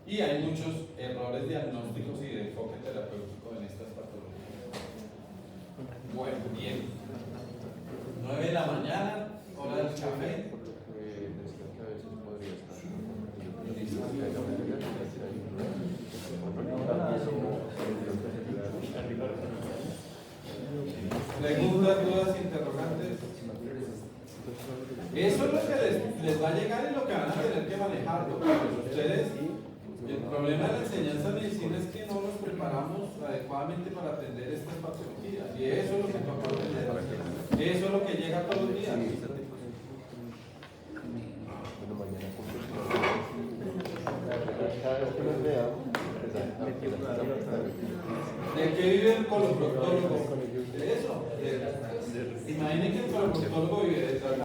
A: Y hay muchos errores diagnósticos y de enfoque terapéutico en estas patologías. Bueno, bien. 9 de la mañana, hora del café. Preguntas, dudas, interrogantes. Eso es lo que les va a llegar y lo que van a tener que manejar. Ustedes, el problema de la enseñanza de medicina es que no nos preparamos adecuadamente para atender estas patologías. Y eso es lo que toca aprender. Eso es lo que llega todos los días. ¿De qué vive el coloproctólogo? De eso. Imaginen que el coloproctólogo vive de